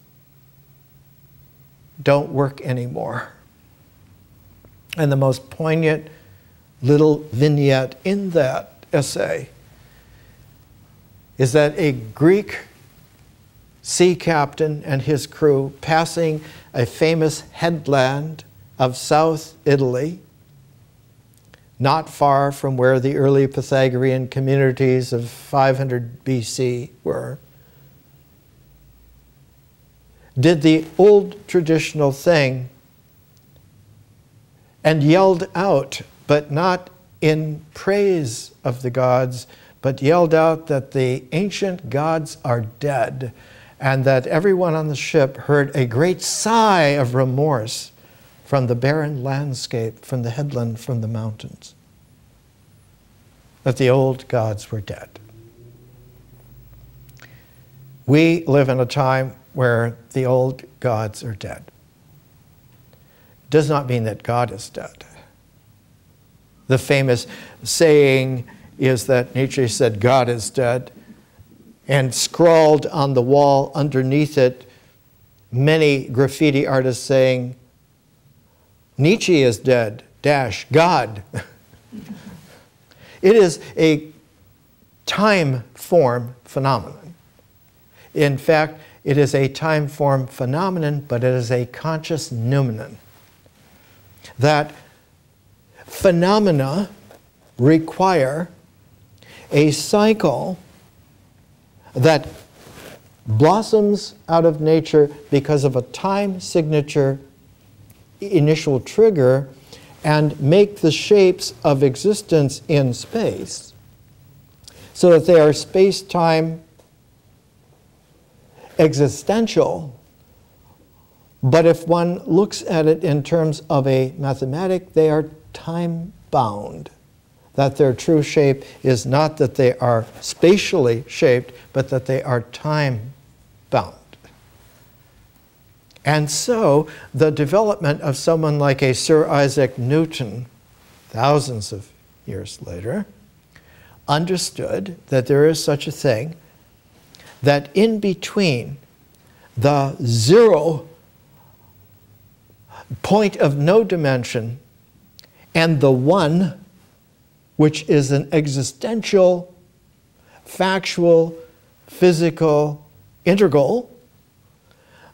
Don't Work Anymore. And the most poignant little vignette in that essay is that a Greek sea captain and his crew, passing a famous headland of South Italy, not far from where the early Pythagorean communities of 500 BC were, did the old traditional thing and yelled out, but not in praise of the gods, but yelled out that the ancient gods are dead, and that everyone on the ship heard a great sigh of remorse from the barren landscape, from the headland, from the mountains, that the old gods were dead. We live in a time where the old gods are dead. Does not mean that God is dead. The famous saying is that Nietzsche said, God is dead, and scrawled on the wall underneath it, many graffiti artists saying, Nietzsche is dead, dash, God. It is a time-form phenomenon. In fact, it is a time-form phenomenon, but it is a conscious noumenon. That phenomena require a cycle that blossoms out of nature because of a time signature initial trigger and make the shapes of existence in space so that they are space-time existential. But if one looks at it in terms of a mathematic, they are time-bound. That their true shape is not that they are spatially shaped, but that they are time-bound. And so the development of someone like a Sir Isaac Newton, thousands of years later, understood that there is such a thing, that in between the 0 point of no dimension and the 1, which is an existential, factual, physical integral,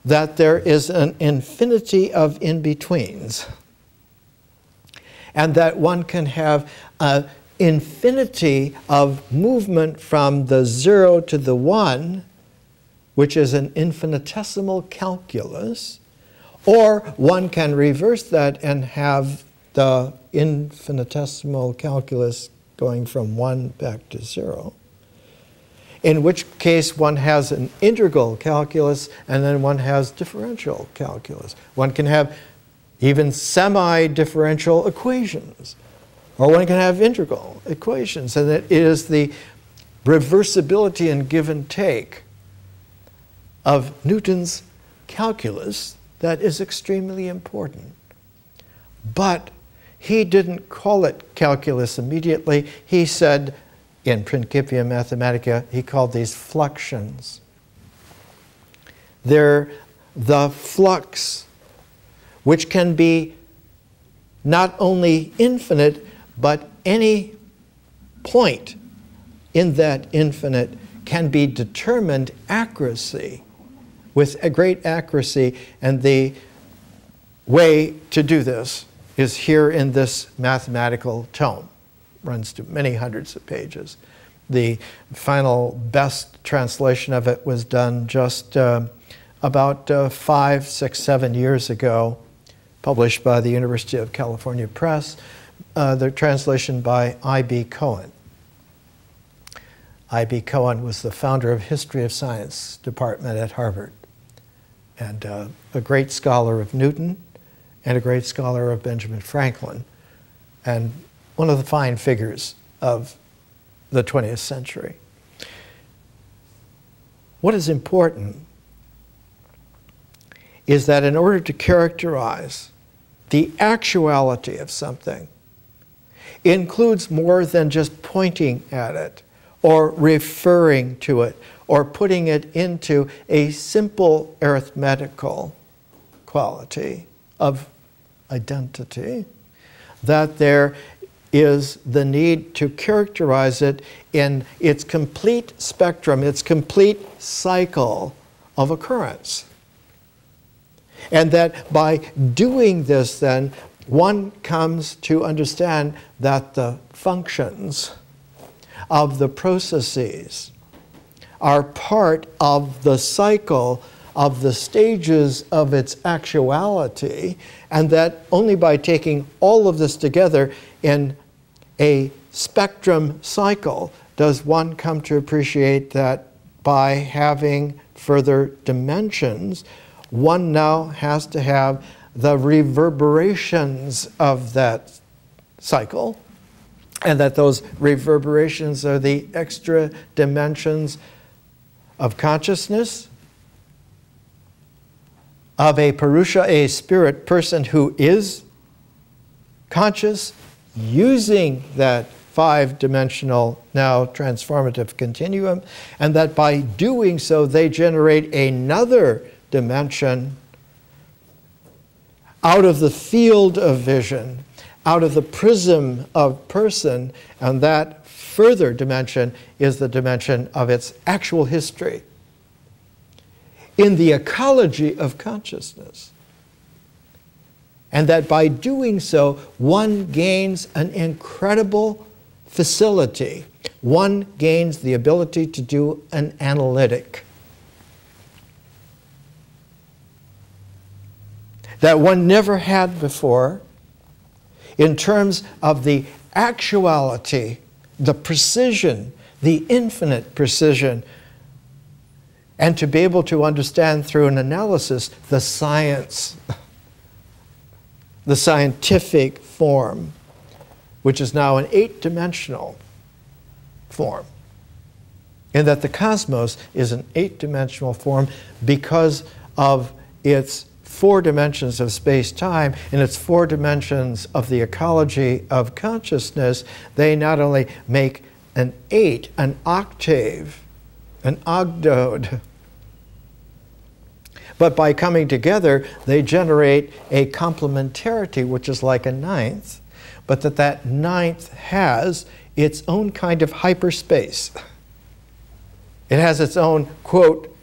that there is an infinity of in-betweens, and that one can have an infinity of movement from the 0 to the 1, which is an infinitesimal calculus, or one can reverse that and have the infinitesimal calculus going from 1 back to 0. In which case one has an integral calculus and then one has differential calculus. One can have even semi-differential equations, or one can have integral equations. And it is the reversibility and give and take of Newton's calculus that is extremely important. But he didn't call it calculus immediately. He said, in Principia Mathematica, he called these fluxions. They're the flux, which can be not only infinite, but any point in that infinite can be determined with a great accuracy. And the way to do this is here in this mathematical tome. Runs to many hundreds of pages. The final best translation of it was done just about 5, 6, 7 years ago, published by the University of California Press, the translation by I.B. Cohen. I.B. Cohen was the founder of History of Science department at Harvard, and a great scholar of Newton and a great scholar of Benjamin Franklin, and one of the fine figures of the 20th century. What is important is that in order to characterize the actuality of something, includes more than just pointing at it or referring to it or putting it into a simple arithmetical quality of identity, that there is the need to characterize it in its complete spectrum, its complete cycle of occurrence. And that by doing this, then, one comes to understand that the functions of the processes are part of the cycle of the stages of its actuality, and that only by taking all of this together in a spectrum cycle does one come to appreciate that by having further dimensions, one now has to have the reverberations of that cycle, and that those reverberations are the extra dimensions of consciousness, of a Purusha, a spirit person who is conscious, using that five-dimensional, now transformative continuum, and that by doing so they generate another dimension out of the field of vision, out of the prism of person, and that further dimension is the dimension of its actual history in the ecology of consciousness. And that by doing so, one gains an incredible facility. One gains the ability to do an analytic that one never had before in terms of the actuality, the precision, the infinite precision, and to be able to understand through an analysis the science, the scientific form, which is now an eight-dimensional form. And that the cosmos is an eight-dimensional form because of its four dimensions of space-time and its four dimensions of the ecology of consciousness. They not only make an eight, an octave, an ogdode, but by coming together, they generate a complementarity, which is like a ninth, but that ninth has its own kind of hyperspace. It has its own, quote,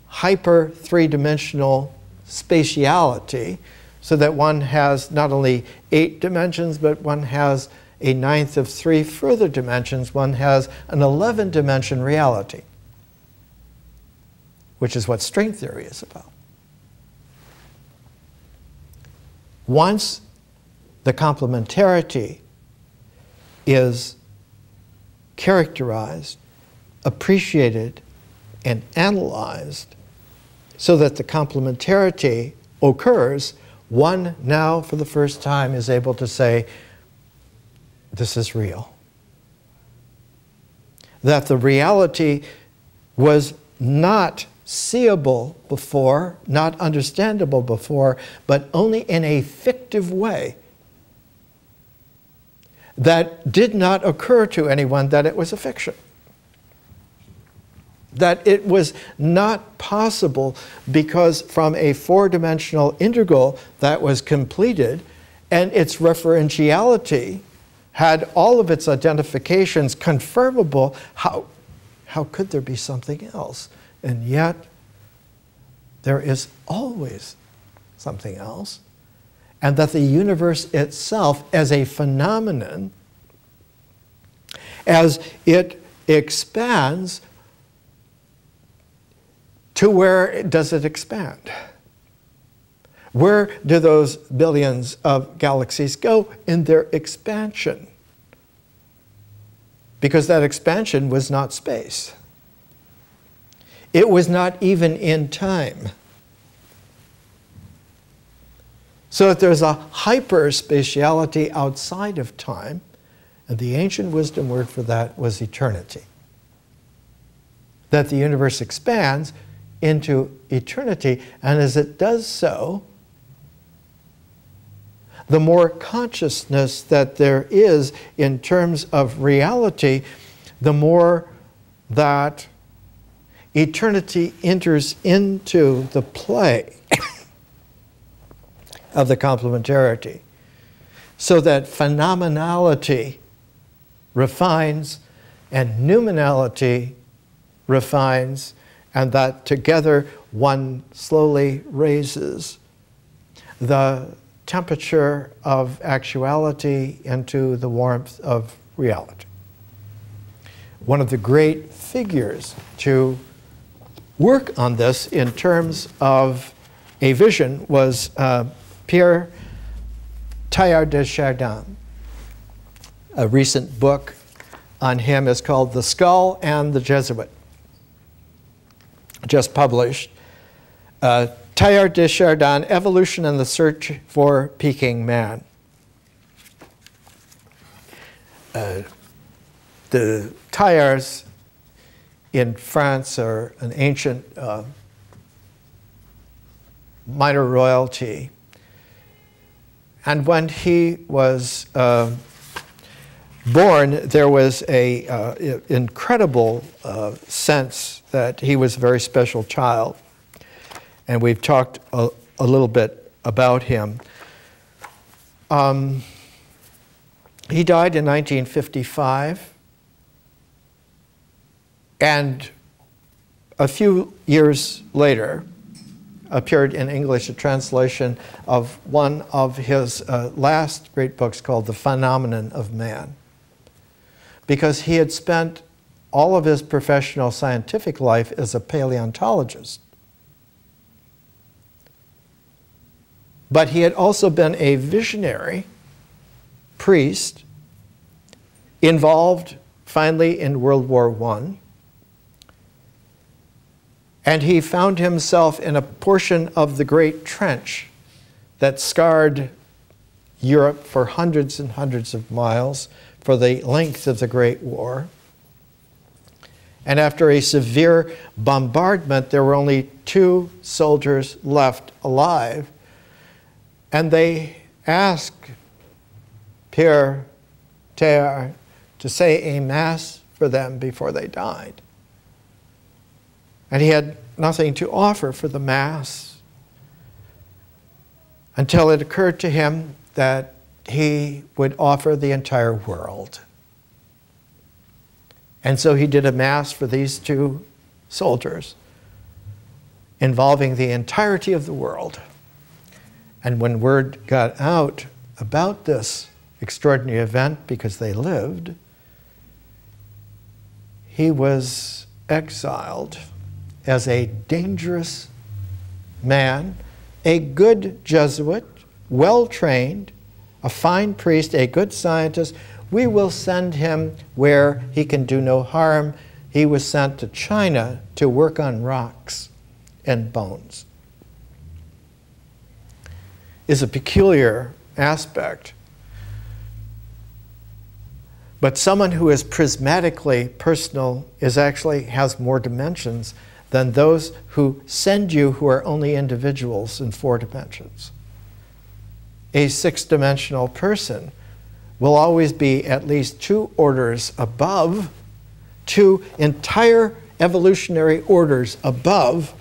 hyper three-dimensional spatiality, so that one has not only 8 dimensions, but one has a ninth of 3 further dimensions. One has an 11-dimension reality, which is what string theory is about. Once the complementarity is characterized, appreciated, and analyzed, so that the complementarity occurs, one now for the first time is able to say, this is real. That the reality was not seeable before, not understandable before, but only in a fictive way that did not occur to anyone that it was a fiction. That it was not possible because from a four-dimensional integral that was completed and its referentiality had all of its identifications confirmable, how could there be something else? And yet, there is always something else. And that the universe itself as a phenomenon, as it expands, to where does it expand? Where do those billions of galaxies go in their expansion? Because that expansion was not space. It was not even in time. So that there's a hyperspatiality outside of time, and the ancient wisdom word for that was eternity. That the universe expands into eternity, and as it does so, the more consciousness that there is in terms of reality, the more that eternity enters into the play of the complementarity, so that phenomenality refines and noumenality refines, and that together one slowly raises the temperature of actuality into the warmth of reality. One of the great figures to work on this in terms of a vision was Pierre Teilhard de Chardin. A recent book on him is called The Skull and the Jesuit, just published. Teilhard de Chardin, Evolution and the Search for Peking Man. The Teilhards in France are an ancient minor royalty. And when he was born, there was an incredible sense that he was a very special child. And we've talked a little bit about him. He died in 1955. And a few years later, appeared in English a translation of one of his last great books called The Phenomenon of Man. Because he had spent all of his professional scientific life as a paleontologist. But he had also been a visionary priest involved finally in World War I. And he found himself in a portion of the Great Trench that scarred Europe for hundreds and hundreds of miles for the length of the Great War. And after a severe bombardment, there were only 2 soldiers left alive. And they asked Pierre Teilhard to say a mass for them before they died. And he had nothing to offer for the Mass until it occurred to him that he would offer the entire world. And so he did a Mass for these 2 soldiers involving the entirety of the world. And when word got out about this extraordinary event, because they lived, he was exiled as a dangerous man, a good Jesuit, well-trained, a fine priest, a good scientist. We will send him where he can do no harm. He was sent to China to work on rocks and bones. Is a peculiar aspect. But someone who is prismatically personal actually has more dimensions than those who send you who are only individuals in 4 dimensions. A 6-dimensional person will always be at least 2 orders above, 2 entire evolutionary orders above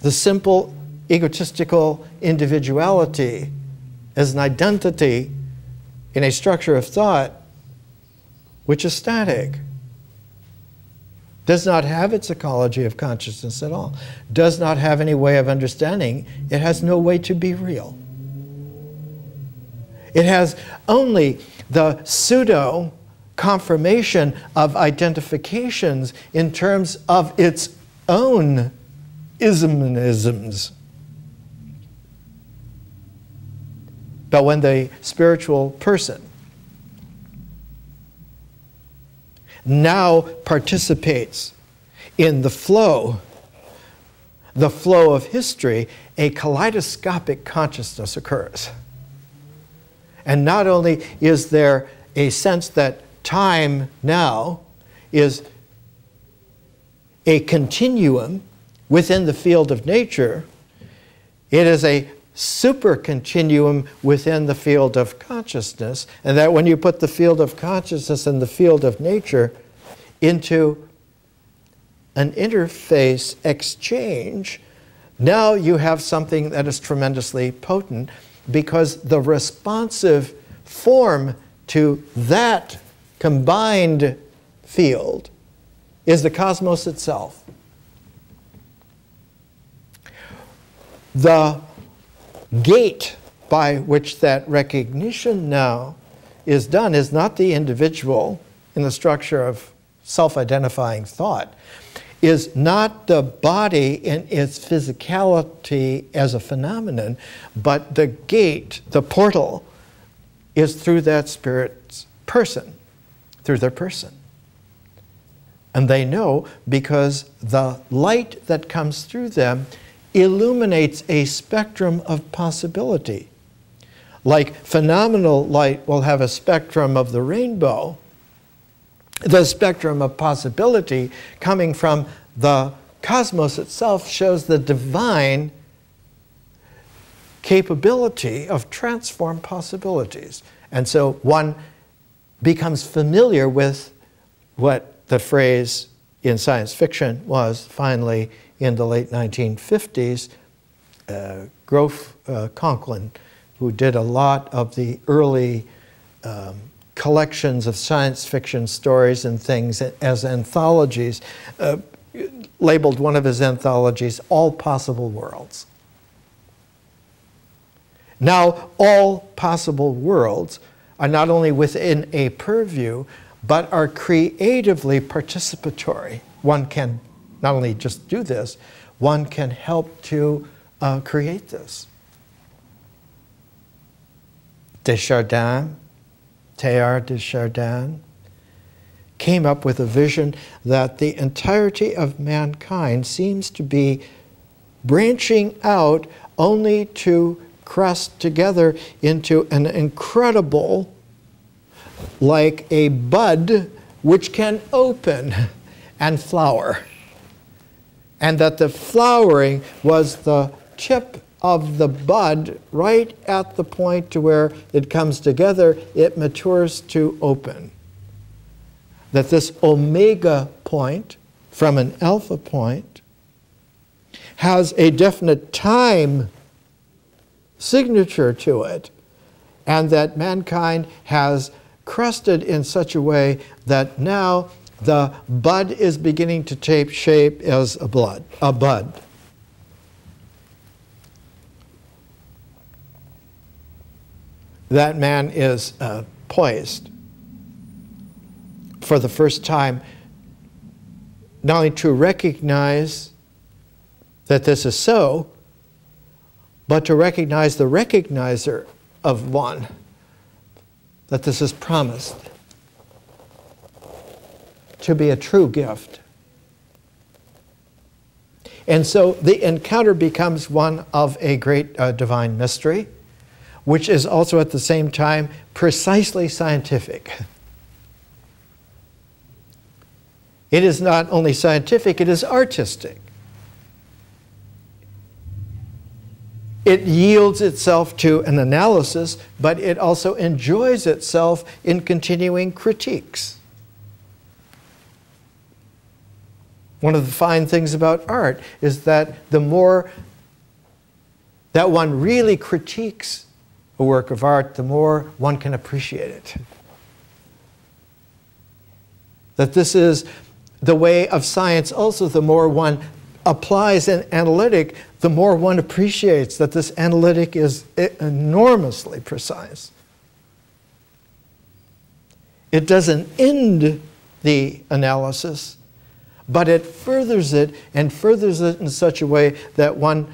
the simple egotistical individuality as an identity in a structure of thought which is static. Does not have its ecology of consciousness at all. Does not have any way of understanding. It has no way to be real. It has only the pseudo confirmation of identifications in terms of its own isms. But when the spiritual person now participates in the flow of history, a kaleidoscopic consciousness occurs. And not only is there a sense that time now is a continuum within the field of nature, it is a super continuum within the field of consciousness, and that when you put the field of consciousness and the field of nature into an interface exchange, now you have something that is tremendously potent, because the responsive form to that combined field is the cosmos itself. The gate by which that recognition now is done is not the individual in the structure of self-identifying thought, is not the body in its physicality as a phenomenon, but the gate, the portal, is through that spirit's person, through their person. And they know because the light that comes through them illuminates a spectrum of possibility. Like phenomenal light will have a spectrum of the rainbow, the spectrum of possibility coming from the cosmos itself shows the divine capability of transform possibilities. And so one becomes familiar with what the phrase in science fiction was finally in the late 1950s. Grof Conklin, who did a lot of the early collections of science fiction stories and things as anthologies, labeled one of his anthologies, All Possible Worlds. Now, all possible worlds are not only within a purview, but are creatively participatory. One can not only just do this, one can help to create this. Teilhard de Chardin, came up with a vision that the entirety of mankind seems to be branching out only to crust together into an incredible, like a bud which can open and flower. And that the flowering was the tip of the bud right at the point to where it comes together, it matures to open. That this omega point from an alpha point has a definite time signature to it, and that mankind has crusted in such a way that now the bud is beginning to take shape as a bud. That man is poised for the first time not only to recognize that this is so, but to recognize the recognizer of one, that this is promised to be a true gift. And so the encounter becomes one of a great divine mystery, which is also at the same time precisely scientific. It is not only scientific, it is artistic. It yields itself to an analysis, but it also enjoys itself in continuing critiques. One of the fine things about art is that the more that one really critiques a work of art, the more one can appreciate it. That this is the way of science also, the more one applies an analytic, the more one appreciates that this analytic is enormously precise. It doesn't end the analysis, but it furthers it and furthers it in such a way that one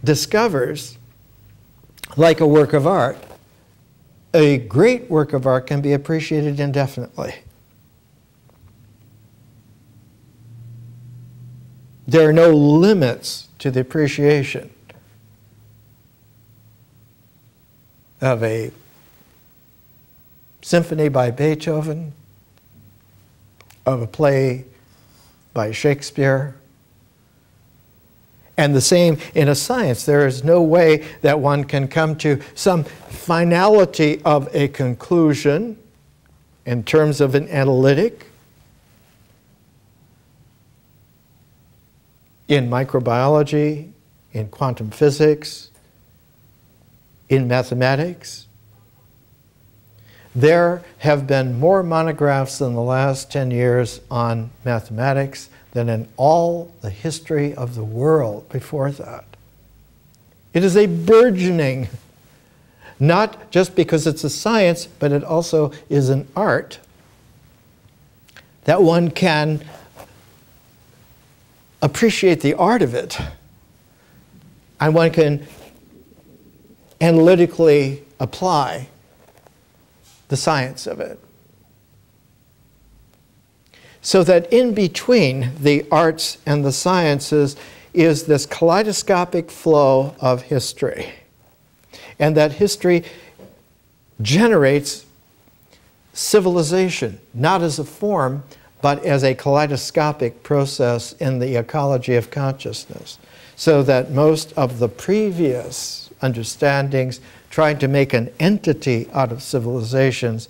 discovers, like a work of art, a great work of art can be appreciated indefinitely. There are no limits to the appreciation of a symphony by Beethoven, of a play by Shakespeare. And the same in a science. There is no way that one can come to some finality of a conclusion in terms of an analytic. In microbiology, in quantum physics, in mathematics. There have been more monographs in the last 10 years on mathematics than in all the history of the world before that. It is a burgeoning, not just because it's a science, but it also is an art that one can appreciate the art of it, and one can analytically apply the science of it. So that in between the arts and the sciences is this kaleidoscopic flow of history. And that history generates civilization, not as a form, but as a kaleidoscopic process in the ecology of consciousness. So that most of the previous understandings, trying to make an entity out of civilizations,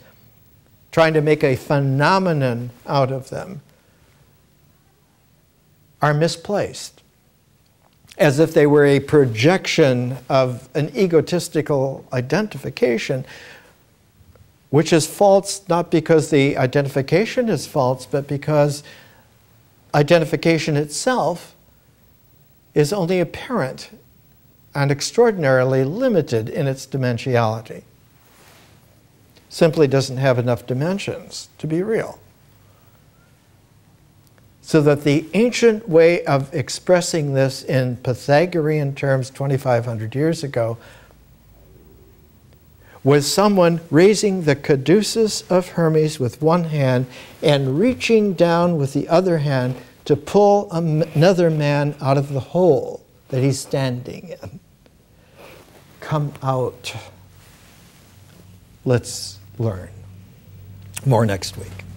trying to make a phenomenon out of them, are misplaced, as if they were a projection of an egotistical identification, which is false not because the identification is false, but because identification itself is only apparent and extraordinarily limited in its dimensionality. Simply doesn't have enough dimensions to be real. So that the ancient way of expressing this in Pythagorean terms 2,500 years ago was someone raising the caduceus of Hermes with one hand and reaching down with the other hand to pull another man out of the hole that he's standing in. Come out. Let's learn. More next week.